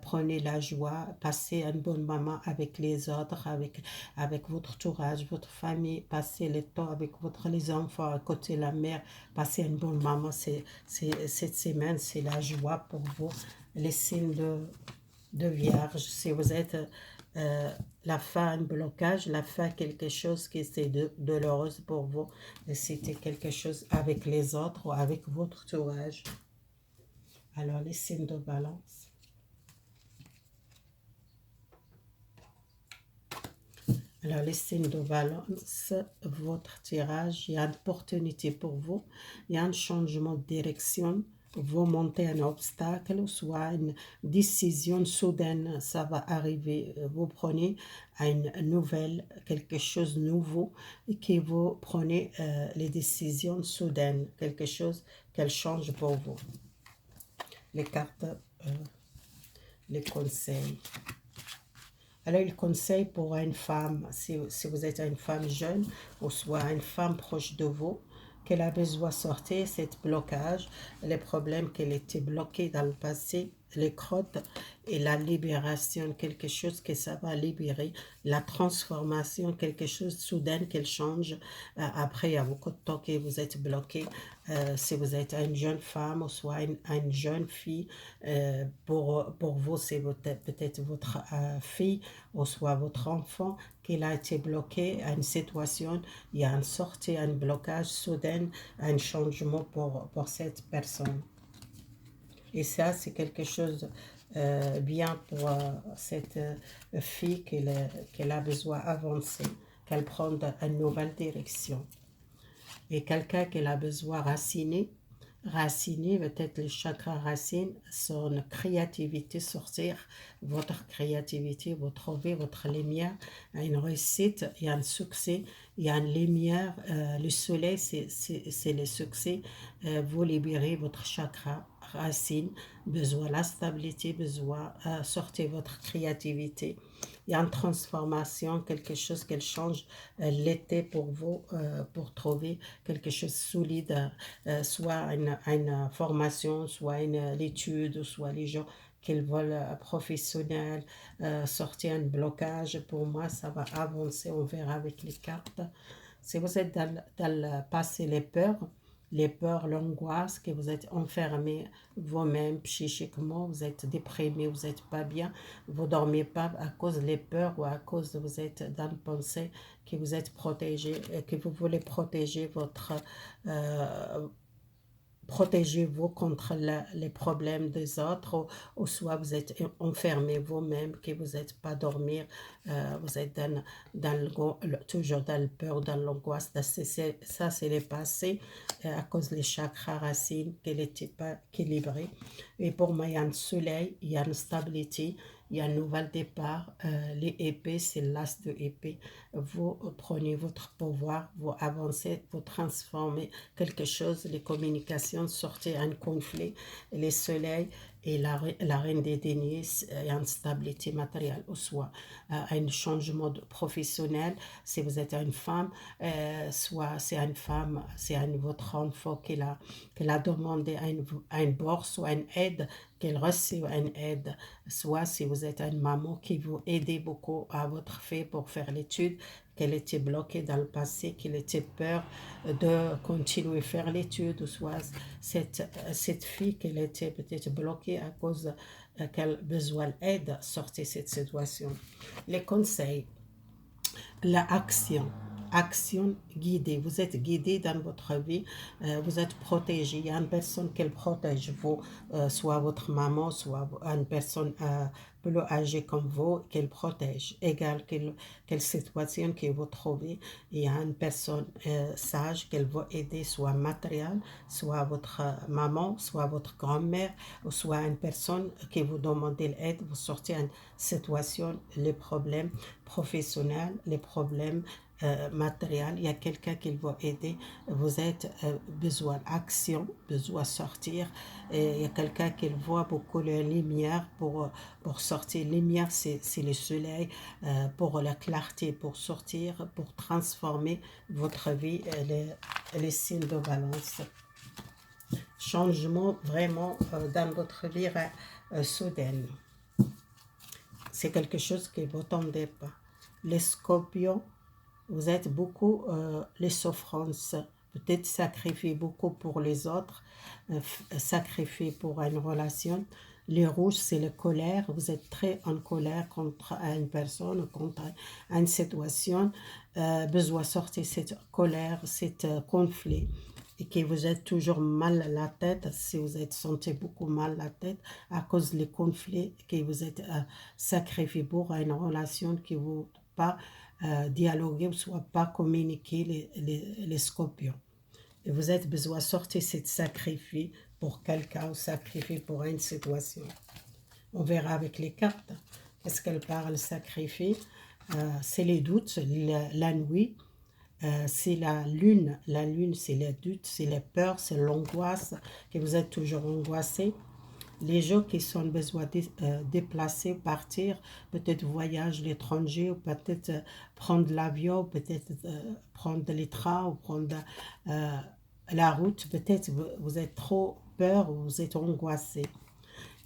prenez la joie, passez un bon moment avec les autres, avec votre entourage, votre famille, passez le temps avec les enfants à côté de la mer, passez un bon moment. Cette semaine, c'est la joie pour vous. Les signes de Vierge, si vous êtes la fin, un blocage, la fin, quelque chose qui est douloureuse pour vous, c'était quelque chose avec les autres ou avec votre entourage. Alors, les signes de balance. Alors, les signes de balance, votre tirage, il y a une opportunité pour vous, il y a un changement de direction, vous montez un obstacle, soit une décision soudaine, ça va arriver, vous prenez une nouvelle, quelque chose de nouveau, et que vous prenez les décisions soudaines, quelque chose qu'elle change pour vous. Les cartes, les conseils. Alors, il conseille pour une femme, si vous êtes une femme jeune, ou soit une femme proche de vous, qu'elle a besoin de sortir cette blocage, les problèmes qu'elle était bloquée dans le passé, les crottes et la libération, quelque chose que ça va libérer, la transformation, quelque chose de soudain qu'elle change. Après, il y a beaucoup de temps que vous êtes bloqué. Si vous êtes une jeune femme ou soit une jeune fille, pour vous, c'est peut-être votre fille ou soit votre enfant qui a été bloqué à une situation, il y a une sortie, un blocage soudain, un changement pour cette personne. Et ça, c'est quelque chose bien pour cette fille qu'elle a besoin d'avancer, qu'elle prenne une nouvelle direction. Et quelqu'un qui a besoin raciner, peut-être le chakra racine, son créativité, sortir votre créativité, vous trouvez votre lumière, une réussite, il y a un succès, il y a une lumière, le soleil c'est le succès, vous libérez votre chakra racine, besoin de la stabilité, besoin sortir votre créativité. Il y a une transformation, quelque chose qui change l'été pour vous, pour trouver quelque chose de solide, soit une formation, soit une étude, soit les gens qui veulent professionnels, sortir un blocage. Pour moi, ça va avancer, on verra avec les cartes. Si vous êtes dans le passé, les peurs, l'angoisse, que vous êtes enfermé vous-même psychiquement, vous êtes déprimé, vous n'êtes pas bien, vous ne dormez pas à cause des peurs ou à cause de vous êtes dans la pensée que vous êtes protégé, que vous voulez protéger votre protégez-vous contre les problèmes des autres ou soit vous êtes enfermé vous-même, que vous n'êtes pas dormir, vous êtes toujours dans le peur, dans l'angoisse. Ça, c'est le passé à cause des chakras racines qui n'étaient pas équilibrés. Et pour moi, il y a un soleil, il y a une stabilité, il y a un nouvel départ. Les épées, c'est l'as de épée. Vous prenez votre pouvoir, vous avancez, vous transformez quelque chose, les communications, sortez un conflit, les soleils et la reine des deniers, il y a une stabilité matérielle, ou soit un changement professionnel, si vous êtes une femme, soit c'est une femme, c'est votre enfant qui a demandé une bourse ou une aide, qu'elle reçoit une aide, soit si vous êtes une maman qui vous aide beaucoup à votre fille pour faire l'étude, qu'elle était bloquée dans le passé, qu'elle était peur de continuer à faire l'étude, ou soit cette fille qu'elle était peut-être bloquée à cause qu'elle a besoin d'aide à sortir de cette situation. Les conseils, action guidée, vous êtes guidé dans votre vie, vous êtes protégé, il y a une personne qui protège vous, soit votre maman, soit une personne plus âgée comme vous, qu'elle protège, égal quelle situation que vous trouvez, il y a une personne sage qu'elle va aider, soit matériel, soit votre maman, soit votre grand-mère, ou soit une personne qui vous demande l'aide, vous sortez d'une situation, les problèmes professionnels, les problèmes matériels, il y a quelqu'un qui va aider, vous êtes besoin d'action, besoin de sortir, et il y a quelqu'un qui voit beaucoup la lumière pour sortir. Lumière, c'est le soleil, pour la clarté, pour sortir, pour transformer votre vie, les signes de balance. Changement vraiment dans votre vie soudain. C'est quelque chose que vous n'attendez pas. Les scorpions, vous êtes beaucoup les souffrances, peut-être sacrifier beaucoup pour les autres, sacrifier pour une relation. Les rouges, c'est la colère, vous êtes très en colère contre une personne, contre une situation, besoin de sortir cette colère, cet conflit, et que vous êtes toujours mal à la tête, si vous êtes senti beaucoup mal à la tête à cause des conflits, que vous êtes sacrifié pour une relation qui vous pas dialoguer, ou soit pas communiquer les scorpions. Et vous êtes besoin de sortir cette sacrifice pour quelqu'un ou sacrifier pour une situation. On verra avec les cartes. Qu'est-ce qu'elle parle, sacrifice? C'est les doutes, la nuit. C'est la lune c'est les doutes, c'est les peurs, c'est l'angoisse, que vous êtes toujours angoissé. Les gens qui sont besoin de déplacer, partir, peut-être voyage à l'étranger, ou peut-être prendre l'avion, peut-être prendre les trains, ou prendre la route, peut-être vous êtes trop peur, ou vous êtes angoissé.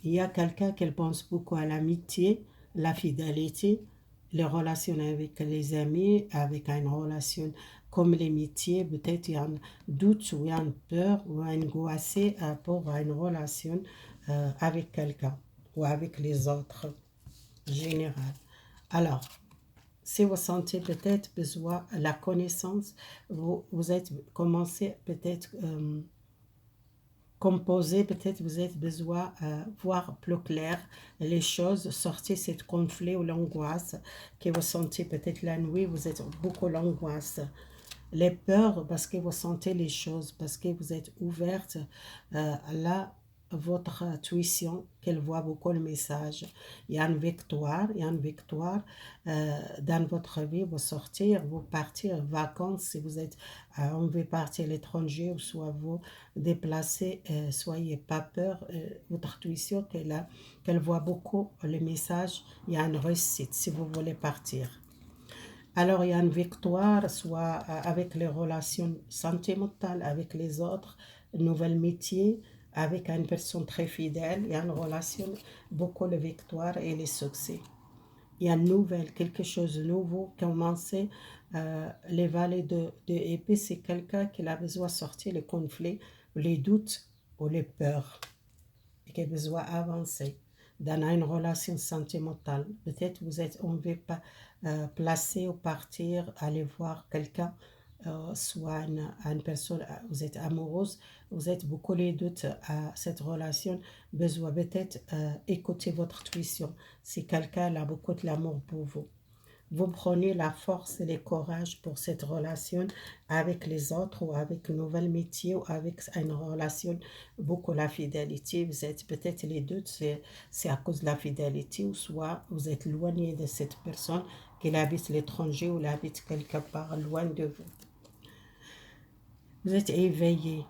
Il y a quelqu'un qui pense beaucoup à l'amitié, la fidélité, les relations avec les amis, avec une relation comme l'amitié, peut-être il y a un doute ou il y a une peur ou une angoisse pour une relation avec quelqu'un ou avec les autres en général. Alors, si vous sentez peut-être besoin de la connaissance, vous êtes commencé peut-être composer, peut-être vous avez besoin de voir plus clair les choses, sortir ce conflit ou l'angoisse que vous sentez peut-être la nuit, vous êtes beaucoup l'angoisse. Les peurs, parce que vous sentez les choses, parce que vous êtes ouverte, là, votre intuition, qu'elle voit beaucoup le message. Il y a une victoire dans votre vie, vous sortir, vous partir en vacances, si vous êtes, on veut partir à l'étranger, ou soit vous déplacer, soyez pas peur, votre intuition, qu'elle voit beaucoup le message, il y a une réussite si vous voulez partir. Alors, il y a une victoire, soit avec les relations sentimentales avec les autres, un nouvel métier, avec une personne très fidèle, il y a une relation, beaucoup de victoire et les succès. Il y a une nouvelle, quelque chose de nouveau, commencer. Les vallées de épée, c'est quelqu'un qui a besoin de sortir les conflits, les doutes ou les peurs et qui a besoin d'avancer dans une relation sentimentale. Peut-être vous êtes, on ne veut pas placer ou partir, aller voir quelqu'un, soit une personne, vous êtes amoureuse, vous êtes beaucoup les doutes à cette relation, besoin peut-être écouter votre intuition. Si quelqu'un a beaucoup de l'amour pour vous, vous prenez la force et le courage pour cette relation avec les autres ou avec un nouvel métier ou avec une relation, beaucoup la fidélité. Vous êtes peut-être les deux, c'est à cause de la fidélité ou soit vous êtes éloigné de cette personne qui habite l'étranger ou habite quelque part loin de vous. Vous êtes éveillé.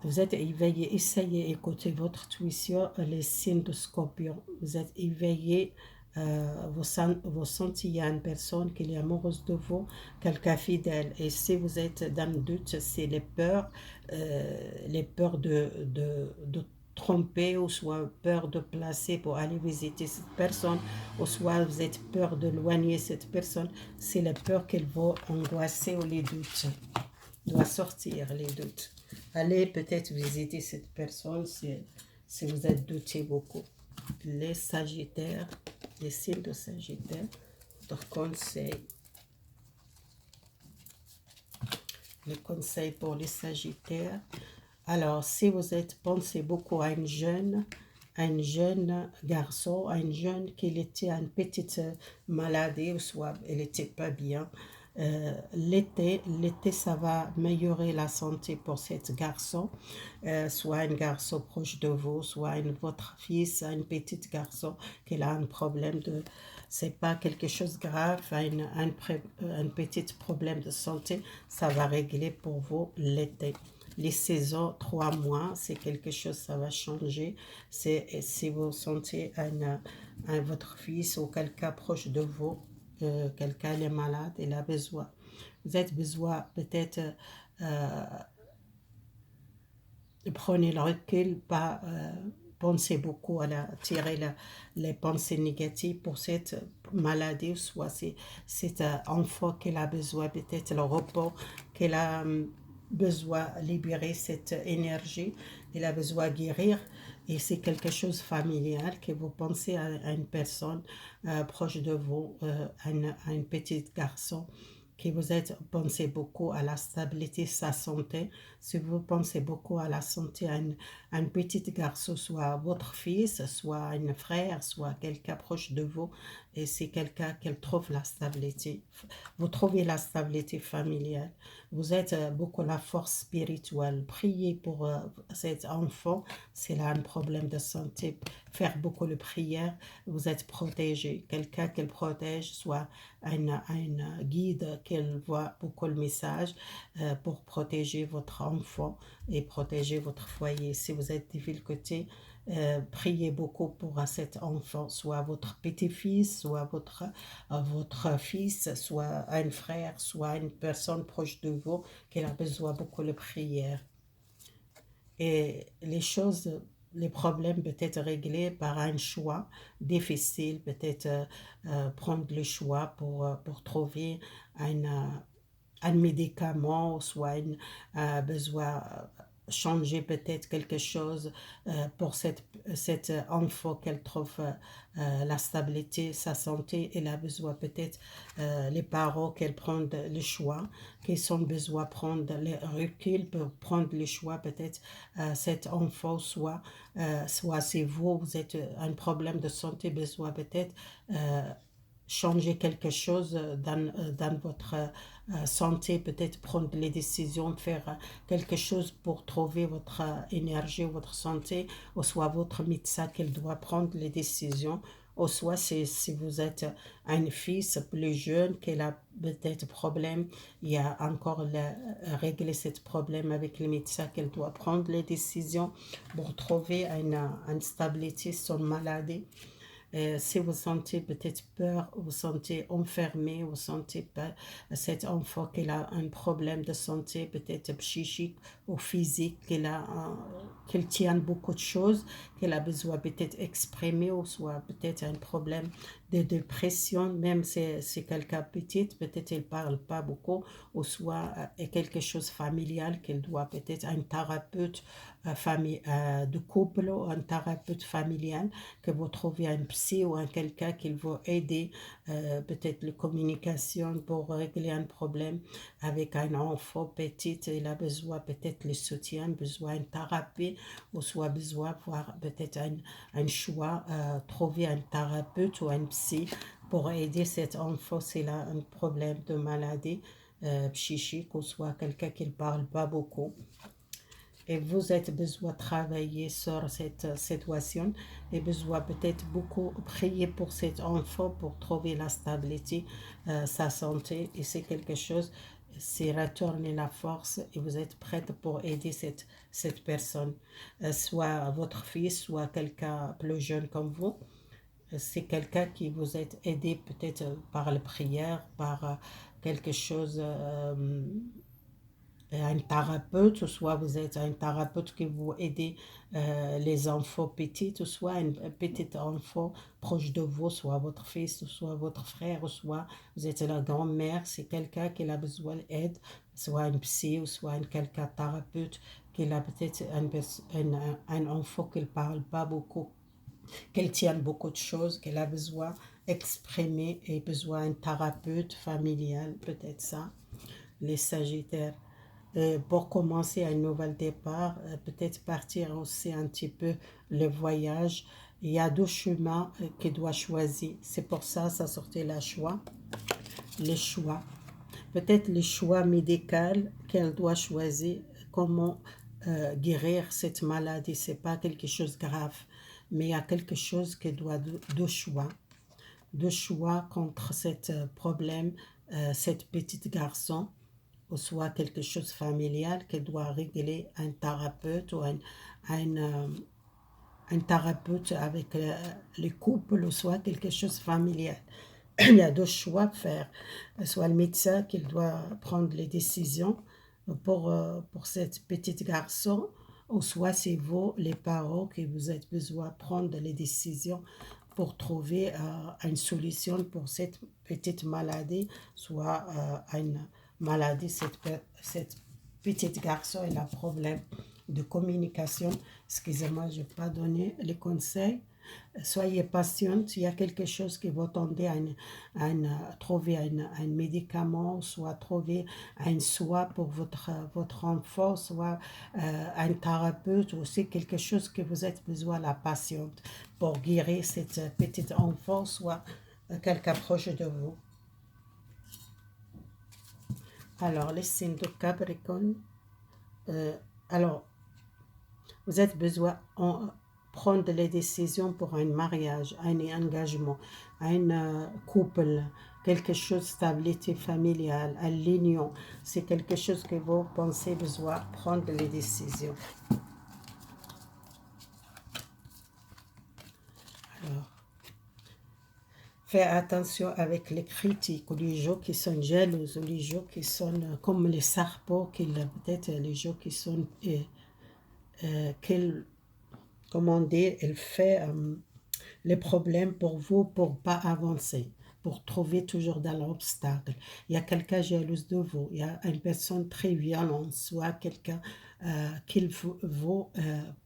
Vous êtes éveillé, essayez d'écouter votre intuition, les signes de scorpion. Vous êtes éveillé, vous sentez qu'il y a une personne qui est amoureuse de vous, quelqu'un fidèle. Et si vous êtes dans le doute, c'est les peurs de tromper, ou soit peur de placer pour aller visiter cette personne, ou soit vous êtes peur de éloigner cette personne. C'est la peur qu'elle va angoisser ou les doutes. Doit sortir les doutes. Allez peut-être visiter cette personne si vous êtes douté beaucoup. Les Sagittaires, les signes de Sagittaire, votre conseil. Les conseils pour les Sagittaires. Alors, si vous êtes, pensez beaucoup à un jeune garçon, à une jeune qui était à une petite maladie, ou soit elle n'était pas bien. L'été, ça va améliorer la santé pour cet garçon, soit un garçon proche de vous, soit votre fils, un petit garçon qui a un problème de, c'est pas quelque chose de grave, un petit problème de santé, ça va régler pour vous l'été. Les saisons, 3 mois, c'est quelque chose, ça va changer. C'est si vous sentez votre fils ou quelqu'un proche de vous, quelqu'un est malade, il a besoin. Vous avez besoin peut-être prenez le recul, pas penser beaucoup tirer les pensées négatives pour cette maladie, soit c'est un enfant qui a besoin peut-être le repos, qu'il a besoin de libérer cette énergie, il a besoin de guérir. Et c'est quelque chose familial que vous pensez à une personne proche de vous, à un petit garçon que vous êtes, pensez beaucoup à la stabilité de sa santé. Si vous pensez beaucoup à la santé, à un petit garçon, soit votre fils, soit un frère, soit quelqu'un proche de vous, et c'est quelqu'un qui trouve la stabilité. Vous trouvez la stabilité familiale. Vous êtes beaucoup la force spirituelle. Priez pour cet enfant, s'il a un problème de santé. Faire beaucoup de prières, vous êtes protégé. Quelqu'un qui le protège, soit un guide qui voit beaucoup le message pour protéger votre enfant et protéger votre foyer. Si vous êtes difficulté, priez beaucoup pour cet enfant, soit votre petit-fils, soit votre fils, soit un frère, soit une personne proche de vous qui a besoin beaucoup de prières. Et les problèmes peuvent être réglés par un choix difficile, peut-être prendre le choix pour trouver un médicament, soit un besoin changer peut-être quelque chose pour cet enfant qu'elle trouve la stabilité, sa santé. Elle a besoin peut-être les parents qu'elle prennent le choix, qu'ils ont besoin de prendre le recul pour prendre le choix. Peut-être cet enfant, soit c'est vous, vous êtes un problème de santé, besoin peut-être changer quelque chose dans votre santé, peut-être prendre les décisions, faire quelque chose pour trouver votre énergie, votre santé, ou soit votre médecin qui doit prendre les décisions, ou soit si vous êtes un fils plus jeune qui a peut-être problème, il y a encore régler ce problème avec le médecin qu'elle doit prendre les décisions pour trouver une stabilité sur la maladie. Si vous sentez peut-être peur, vous sentez enfermé, vous sentez pas cet enfant qui a un problème de santé, peut-être psychique ou physique, qu'il tient beaucoup de choses, qu'elle a besoin peut-être exprimer, ou soit peut-être un problème de dépression, même si c'est quelqu'un petit, peut-être il parle pas beaucoup, ou soit quelque chose familial qu'elle doit peut-être un thérapeute de couple ou un thérapeute familial, que vous trouvez un psy ou un quelqu'un qui va aider peut-être la communication pour régler un problème avec un enfant petit. Il a besoin peut-être le soutien, besoin de thérapie, ou soit besoin de voir peut-être un choix, trouver un thérapeute ou un psy pour aider cet enfant s'il a un problème de maladie psychique, ou soit quelqu'un qui ne parle pas beaucoup. Et vous avez besoin de travailler sur cette situation et besoin peut-être beaucoup prier pour cet enfant pour trouver la stabilité, sa santé. Et c'est quelque chose, c'est retourner la force et vous êtes prête pour aider cette personne, soit votre fils, soit quelqu'un plus jeune comme vous. C'est quelqu'un qui vous aide aidé peut-être par la prière, par quelque chose un thérapeute, ou soit vous êtes un thérapeute qui vous aide les enfants petits, ou soit un petit enfant proche de vous, soit votre fils, ou soit votre frère, ou soit vous êtes la grand-mère, c'est quelqu'un qui a besoin d'aide, soit un psy, ou soit quelqu'un thérapeute qui a peut-être un enfant qui ne parle pas beaucoup, qu'elle tient beaucoup de choses, qu'elle a besoin d'exprimer et besoin d'un thérapeute familial, peut-être ça, les Sagittaires. Pour commencer un nouvel départ, peut-être partir aussi un petit peu le voyage. Il y a deux chemins qu'il doit choisir. C'est pour ça ça sortait le choix. Les choix. Peut-être le choix médical qu'elle doit choisir, comment guérir cette maladie. C'est pas quelque chose de grave, mais il y a quelque chose qui doit deux choix. Deux choix contre ce problème, cette petite garçon, ou soit quelque chose familial qui doit régler un thérapeute ou un, euh, un thérapeute avec les couples, ou soit quelque chose familial. Il y a deux choix à faire. Soit le médecin qui doit prendre les décisions pour cette petite garçon, ou soit c'est vous, les parents, qui vous avez besoin de prendre les décisions pour trouver une solution pour cette petite maladie, soit une maladie, cette petite garçon, il a un problème de communication. Excusez-moi, je n'ai pas donné les conseils. Soyez patiente, il y a quelque chose qui va tendre à trouver un médicament, soit trouver un soin pour votre enfant, soit un thérapeute, ou c'est quelque chose que vous avez besoin de la patiente pour guérir cette petite enfant, soit quelqu'un proche de vous. Alors, les signes de Capricorne, euh, alors, vous avez besoin de prendre les décisions pour un mariage, un engagement, un couple, quelque chose de stabilité familiale, une union. C'est quelque chose que vous pensez besoin prendre les décisions. Alors, faites attention avec les critiques, ou les gens qui sont jaloux, ou les gens qui sont comme les serpents, peut-être les gens qui sont... comment dire, elle fait les problèmes pour vous pour pas avancer, pour trouver toujours dans l'obstacle. Il y a quelqu'un jaloux de vous, il y a une personne très violente, soit quelqu'un qui ne veut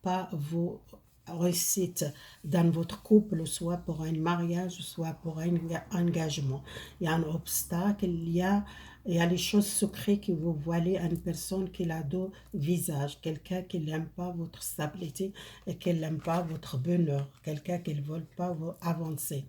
pas vous réussite dans votre couple, soit pour un mariage, soit pour un engagement. Il y a un obstacle, il y a les choses secrètes que vous voyez à une personne qui a deux visages, quelqu'un qui n'aime pas votre stabilité et qui n'aime pas votre bonheur, quelqu'un qui ne veut pas vous avancer.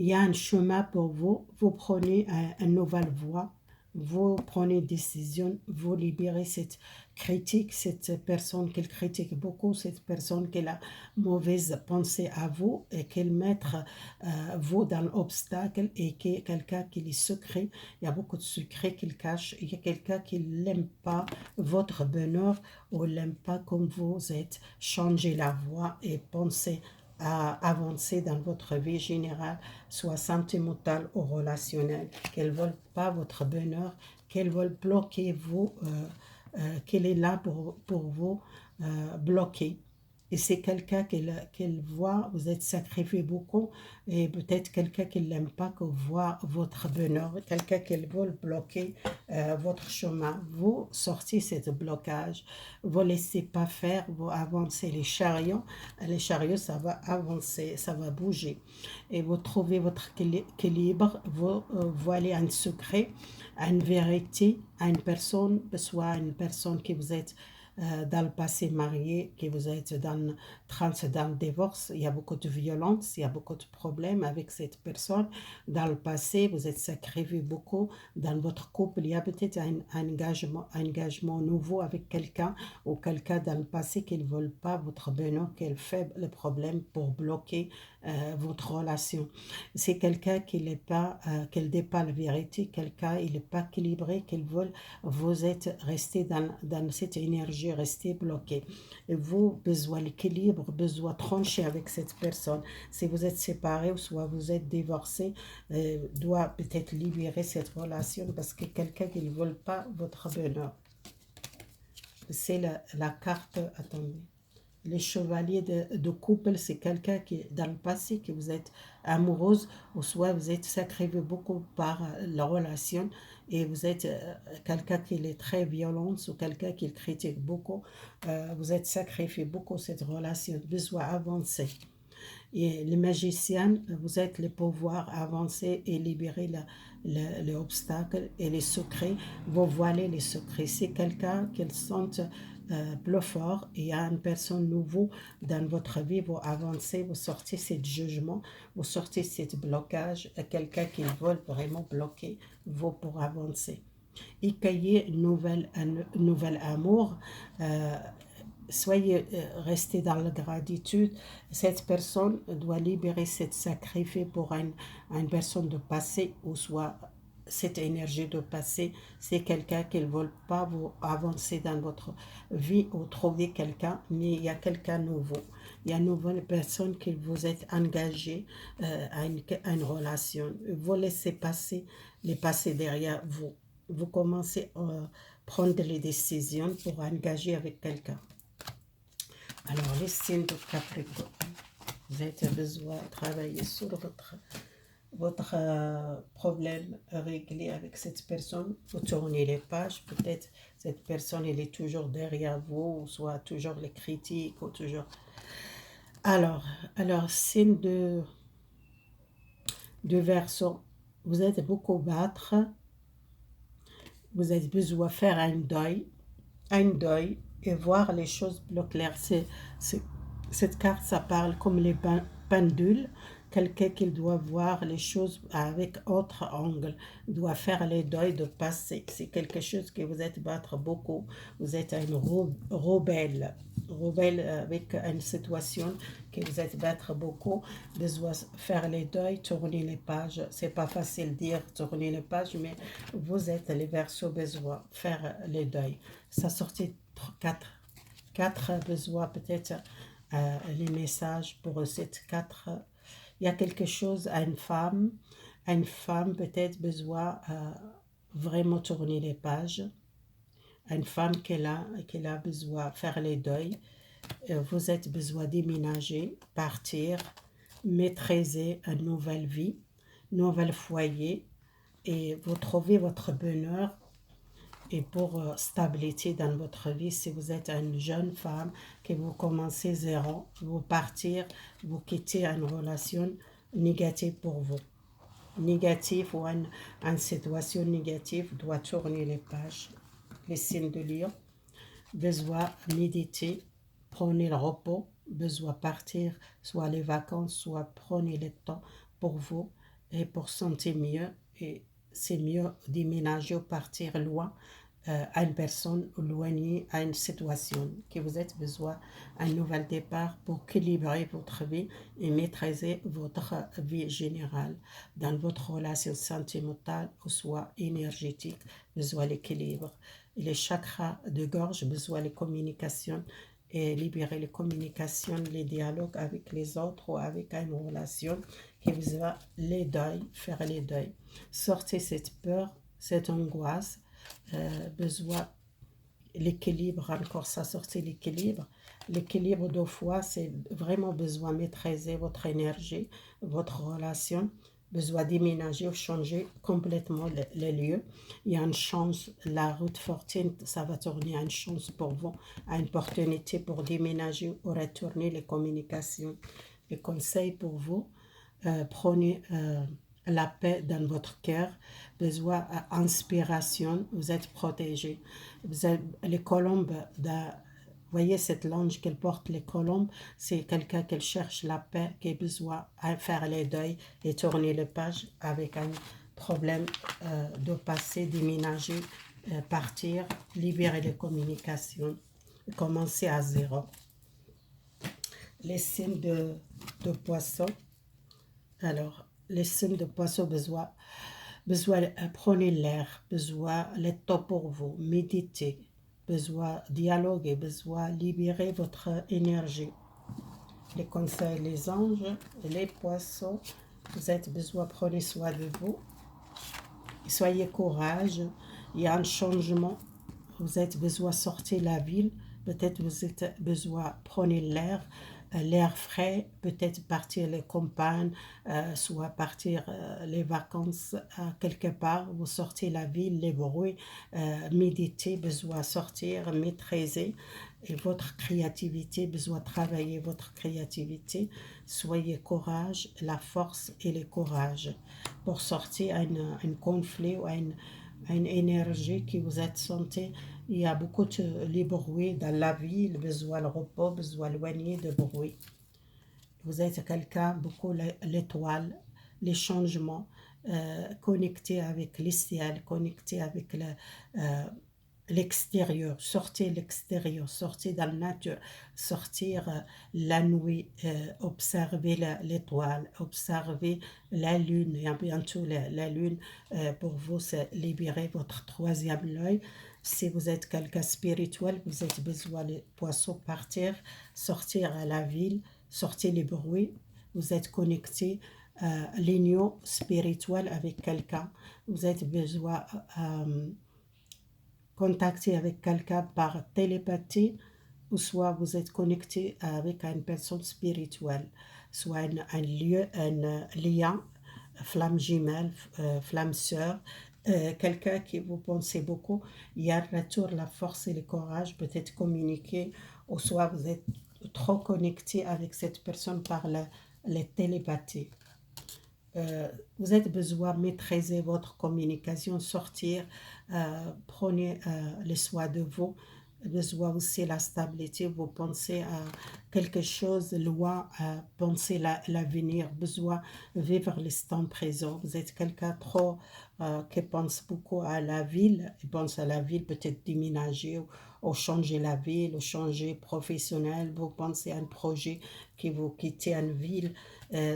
il y a un chemin pour vous, vous prenez une nouvelle voie, vous prenez une décision, vous libérez cette critique, cette personne qui critique beaucoup, cette personne qui a mauvaise pensée à vous et qu'elle met vous dans l'obstacle et qui est quelqu'un qui est secret, il y a beaucoup de secrets qu'il cache, il y a quelqu'un qui n'aime pas votre bonheur ou n'aime pas comme vous êtes, changez la voie et pensez à avancer dans votre vie générale, soit sentimentale ou relationnelle, qu'elles ne veulent pas votre bonheur, qu'elles veulent bloquer vous, qu'elle est là pour vous bloquer. Et c'est quelqu'un qu'elle voit, vous êtes sacrifié beaucoup, et peut-être quelqu'un qui n'aime pas que voit votre bonheur, quelqu'un qui veut bloquer votre chemin. Vous sortez ce blocage, vous ne laissez pas faire, vous avancez les chariots ça va avancer, ça va bouger. Et vous trouvez votre équilibre, vous voilez un secret, une vérité à une personne, soit une personne qui vous êtes dans le passé marié, que vous êtes dans le divorce, il y a beaucoup de violence, il y a beaucoup de problèmes avec cette personne. Dans le passé, vous êtes sacrifié beaucoup. Dans votre couple, il y a peut-être un engagement nouveau avec quelqu'un ou quelqu'un dans le passé qui ne veut pas votre bonheur, qui fait le problème pour bloquer votre relation. C'est quelqu'un qui n'est pas, qui ne dit pas la vérité, quelqu'un il n'est pas équilibré, qu'il veut, vous êtes resté dans cette énergie, resté bloqué. Et vous, besoin l'équilibre, besoin trancher avec cette personne. Si vous êtes séparés ou soit vous êtes divorcé, doit peut-être libérer cette relation parce que quelqu'un qui ne veut pas votre bonheur. C'est la carte, attendez. Les chevaliers de couple, c'est quelqu'un qui, dans le passé, que vous êtes amoureuse, ou soit vous êtes sacrifié beaucoup par la relation, et vous êtes quelqu'un qui est très violent, ou quelqu'un qui critique beaucoup, vous êtes sacrifié beaucoup cette relation, besoin avancer. Et les magiciens, vous êtes les pouvoirs avancer et libérer les obstacles et les secrets, vous voilez les secrets. C'est quelqu'un qui sent plus fort et il y a une personne nouvelle dans votre vie, vous avancez, vous sortez ce jugement, vous sortez ce blocage, quelqu'un qui veut vraiment bloquer vous pour avancer. Et cueillez un nouvel amour, soyez restés dans la gratitude. Cette personne doit libérer cette sacrifice pour une personne de passé ou soit cette énergie de passé. C'est quelqu'un qui ne veut pas vous avancer dans votre vie ou trouver quelqu'un, mais il y a quelqu'un nouveau. Il y a une nouvelle personne qui vous êtes engagé à une relation. Vous laissez passer les passés derrière vous. Vous commencez à prendre les décisions pour engager avec quelqu'un. Alors, les signes de Capricorne, vous avez besoin de travailler sur votre problème réglé avec cette personne. Vous tournez les pages, peut-être cette personne elle est toujours derrière vous, ou soit toujours les critiques, ou toujours... Alors signe de Verseau, vous êtes beaucoup battre, vous avez besoin de faire un deuil et voir les choses plus claires. Cette carte, ça parle comme les pendules. Quelqu'un qui doit voir les choses avec autre angle, doit faire les deuils de passé. C'est quelque chose que vous êtes battre beaucoup. Vous êtes une rebelle avec une situation que vous êtes battre beaucoup. Besoin faire les deuils, tourner les pages. C'est pas facile de dire tourner les pages, mais vous êtes les Verseaux besoin faire les deuils. Ça sortit quatre besoins peut-être les messages pour cette quatre. Il y a quelque chose à une femme peut-être besoin vraiment tourner les pages, une femme qui a besoin faire les deuils, vous êtes besoin déménager, partir, maîtriser une nouvelle vie, nouvel foyer, et vous trouvez votre bonheur et pour stabilité dans votre vie. Si vous êtes une jeune femme, que vous commencez zéro, vous partir, vous quittez une relation négative pour vous. Négative ou une situation négative, doit tourner les pages. Les signes de Lion, besoin méditer, prenez le repos, besoin partir, soit les vacances, soit prenez le temps pour vous et pour sentir mieux. Et c'est mieux déménager ou partir loin à une personne éloignée à une situation que vous avez besoin d'un nouvel départ pour équilibrer votre vie et maîtriser votre vie générale. Dans votre relation sentimentale ou soit énergétique, besoin l'équilibre. Les chakras de gorge, besoin les communications et libérer les communications, les dialogues avec les autres ou avec une relation qui vous va les deuils, faire les deuils. Sortez cette peur, cette angoisse, besoin l'équilibre, encore ça sortir l'équilibre. L'équilibre deux fois, c'est vraiment besoin de maîtriser votre énergie, votre relation, besoin déménager ou changer complètement les lieux. Il y a une chance, la route fortune, ça va tourner à une chance pour vous, à une opportunité pour déménager ou retourner les communications. Les conseils pour vous, prenez la paix dans votre cœur, besoin d'inspiration, vous êtes protégé. Vous êtes, les colombes, voyez cette lange qu'elle porte, les colombes, c'est quelqu'un qui cherche la paix, qui a besoin de faire les deuils et tourner les pages avec un problème de passé, déménager, partir, libérer les communications, commencer à zéro. Les signes de poisson. Alors, les signes de poisson, besoin prenez l'air, besoin le temps pour vous, méditer, besoin dialoguer, besoin libérer votre énergie. Les conseils, les anges, les poissons, vous avez besoin, prenez soin de vous, soyez courage, il y a un changement, vous avez besoin de sortir la ville, peut-être vous avez besoin, prenez l'air frais, peut-être partir les campagnes, soit partir les vacances quelque part, vous sortez la ville, les bruits, méditer, besoin sortir, maîtriser et votre créativité, besoin travailler votre créativité, soyez courage, la force et le courage pour sortir un conflit ou une énergie qui vous êtes senti. Il y a beaucoup de bruit dans la ville, besoin de repos, besoin éloigné de bruit. Vous êtes quelqu'un, beaucoup l'étoile, les changements, connecté avec les ciels, connecté avec l'extérieur, sortir l'extérieur, sortir dans la nature, sortir la nuit, observer l'étoile, observer la lune, et bientôt la lune, pour vous, c'est libérer votre troisième œil. Si vous êtes quelqu'un spirituel, vous avez besoin de poissons partir, sortir à la ville, sortir les bruits, vous êtes connecté l'union spirituelle avec quelqu'un, vous avez besoin contacter avec quelqu'un par télépathie, ou soit vous êtes connecté avec une personne spirituelle, soit un lieu, un lien, flamme jumelle, flamme sœur, quelqu'un qui vous pensez beaucoup, il y a un retour, la force et le courage, peut-être communiquer, ou soit vous êtes trop connecté avec cette personne par la télépathie. Vous avez besoin de maîtriser votre communication, sortir, prenez les soins de vous, besoin aussi la stabilité, vous pensez à quelque chose loin, pensez l'avenir, besoin vivre l'instant présent. Vous êtes quelqu'un trop qui pense beaucoup à la ville, il pense à la ville, peut-être déménager ou changer la ville, ou changer professionnel, vous pensez à un projet qui vous quittez une ville.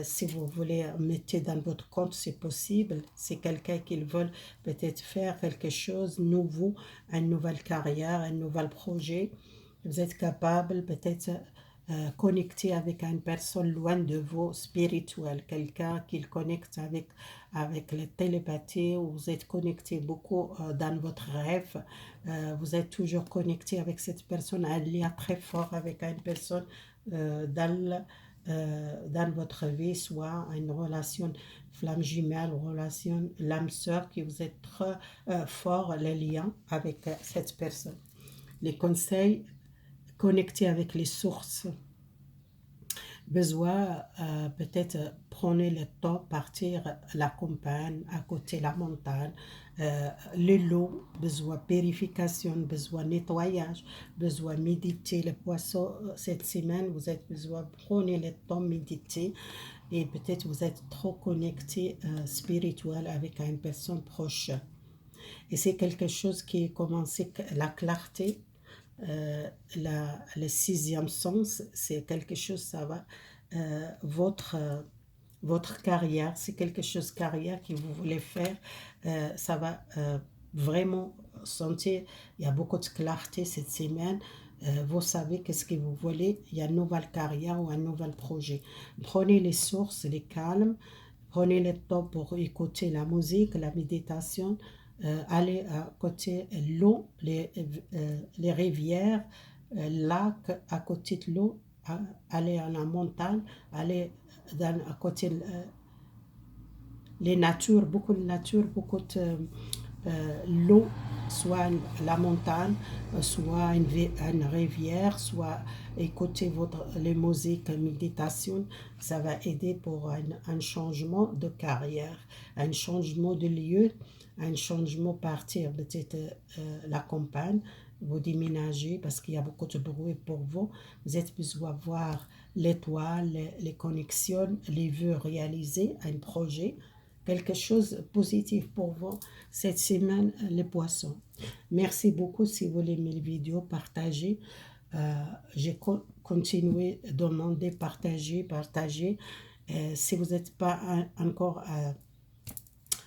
Si vous voulez mettre dans votre compte, c'est possible. C'est quelqu'un qui veut peut-être faire quelque chose de nouveau, une nouvelle carrière, un nouvel projet. Vous êtes capable peut-être connecter avec une personne loin de vous, spirituelle, quelqu'un qui le connecte avec la télépathie, ou vous êtes connecté beaucoup dans votre rêve, vous êtes toujours connecté avec cette personne, un lien très fort avec une personne dans votre vie, soit une relation flamme jumelle, relation l'âme sœur, qui vous êtes très fort les liens avec cette personne. Les conseils, connecter avec les sources. Besoin, peut-être prenez le temps, partir à la campagne, à côté de la montagne, l'eau, besoin purification, besoin nettoyage, besoin méditer. Les poissons, cette semaine, vous avez besoin, prenez le temps, méditer, et peut-être vous êtes trop connecté spirituel avec une personne proche. Et c'est quelque chose qui est commencé, la clarté, le sixième sens, c'est quelque chose, ça va, votre carrière, c'est quelque chose carrière que vous voulez faire, ça va vraiment sentir, il y a beaucoup de clarté cette semaine, vous savez qu'est-ce que vous voulez, il y a une nouvelle carrière ou un nouvel projet. Prenez les sources, les calmes, prenez le temps pour écouter la musique, la méditation, allez à côté l'eau, les rivières, lacs à côté de l'eau, aller à la montagne, aller à côté les natures, beaucoup de nature, beaucoup de l'eau, soit la montagne, soit une rivière, soit écouter les musiques, méditation, ça va aider pour un changement de carrière, un changement de lieu, un changement partir peut-être la campagne, vous déménagez parce qu'il y a beaucoup de bruit pour vous, vous êtes besoin de voir l'étoile, les connexions, les vues réalisées, un projet, quelque chose de positif pour vous cette semaine, les poissons. Merci beaucoup si vous aimez les vidéos, partagez. J'ai continué à demander, partager. Si vous n'êtes pas encore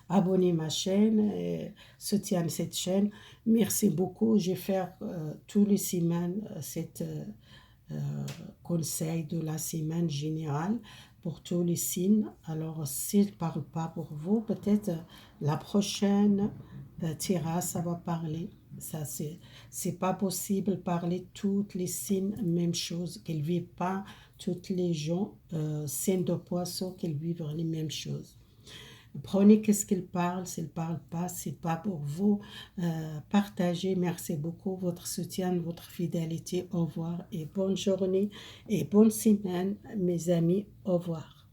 abonné à ma chaîne, soutiens cette chaîne. Merci beaucoup. Je vais faire tous les semaines cette conseil de la semaine générale pour tous les signes. Alors, s'il ne parle pas pour vous, peut-être la prochaine tirage, ça va parler. Ça, c'est pas possible de parler toutes les signes, même chose, qu'ils ne vivent pas, tous les gens, signes de poisson, qu'ils vivent les mêmes choses. Prenez qu'est-ce qu'il parle, s'il ne parle pas, c'est pas pour vous. Partagez, merci beaucoup, votre soutien, votre fidélité. Au revoir et bonne journée et bonne semaine, mes amis. Au revoir.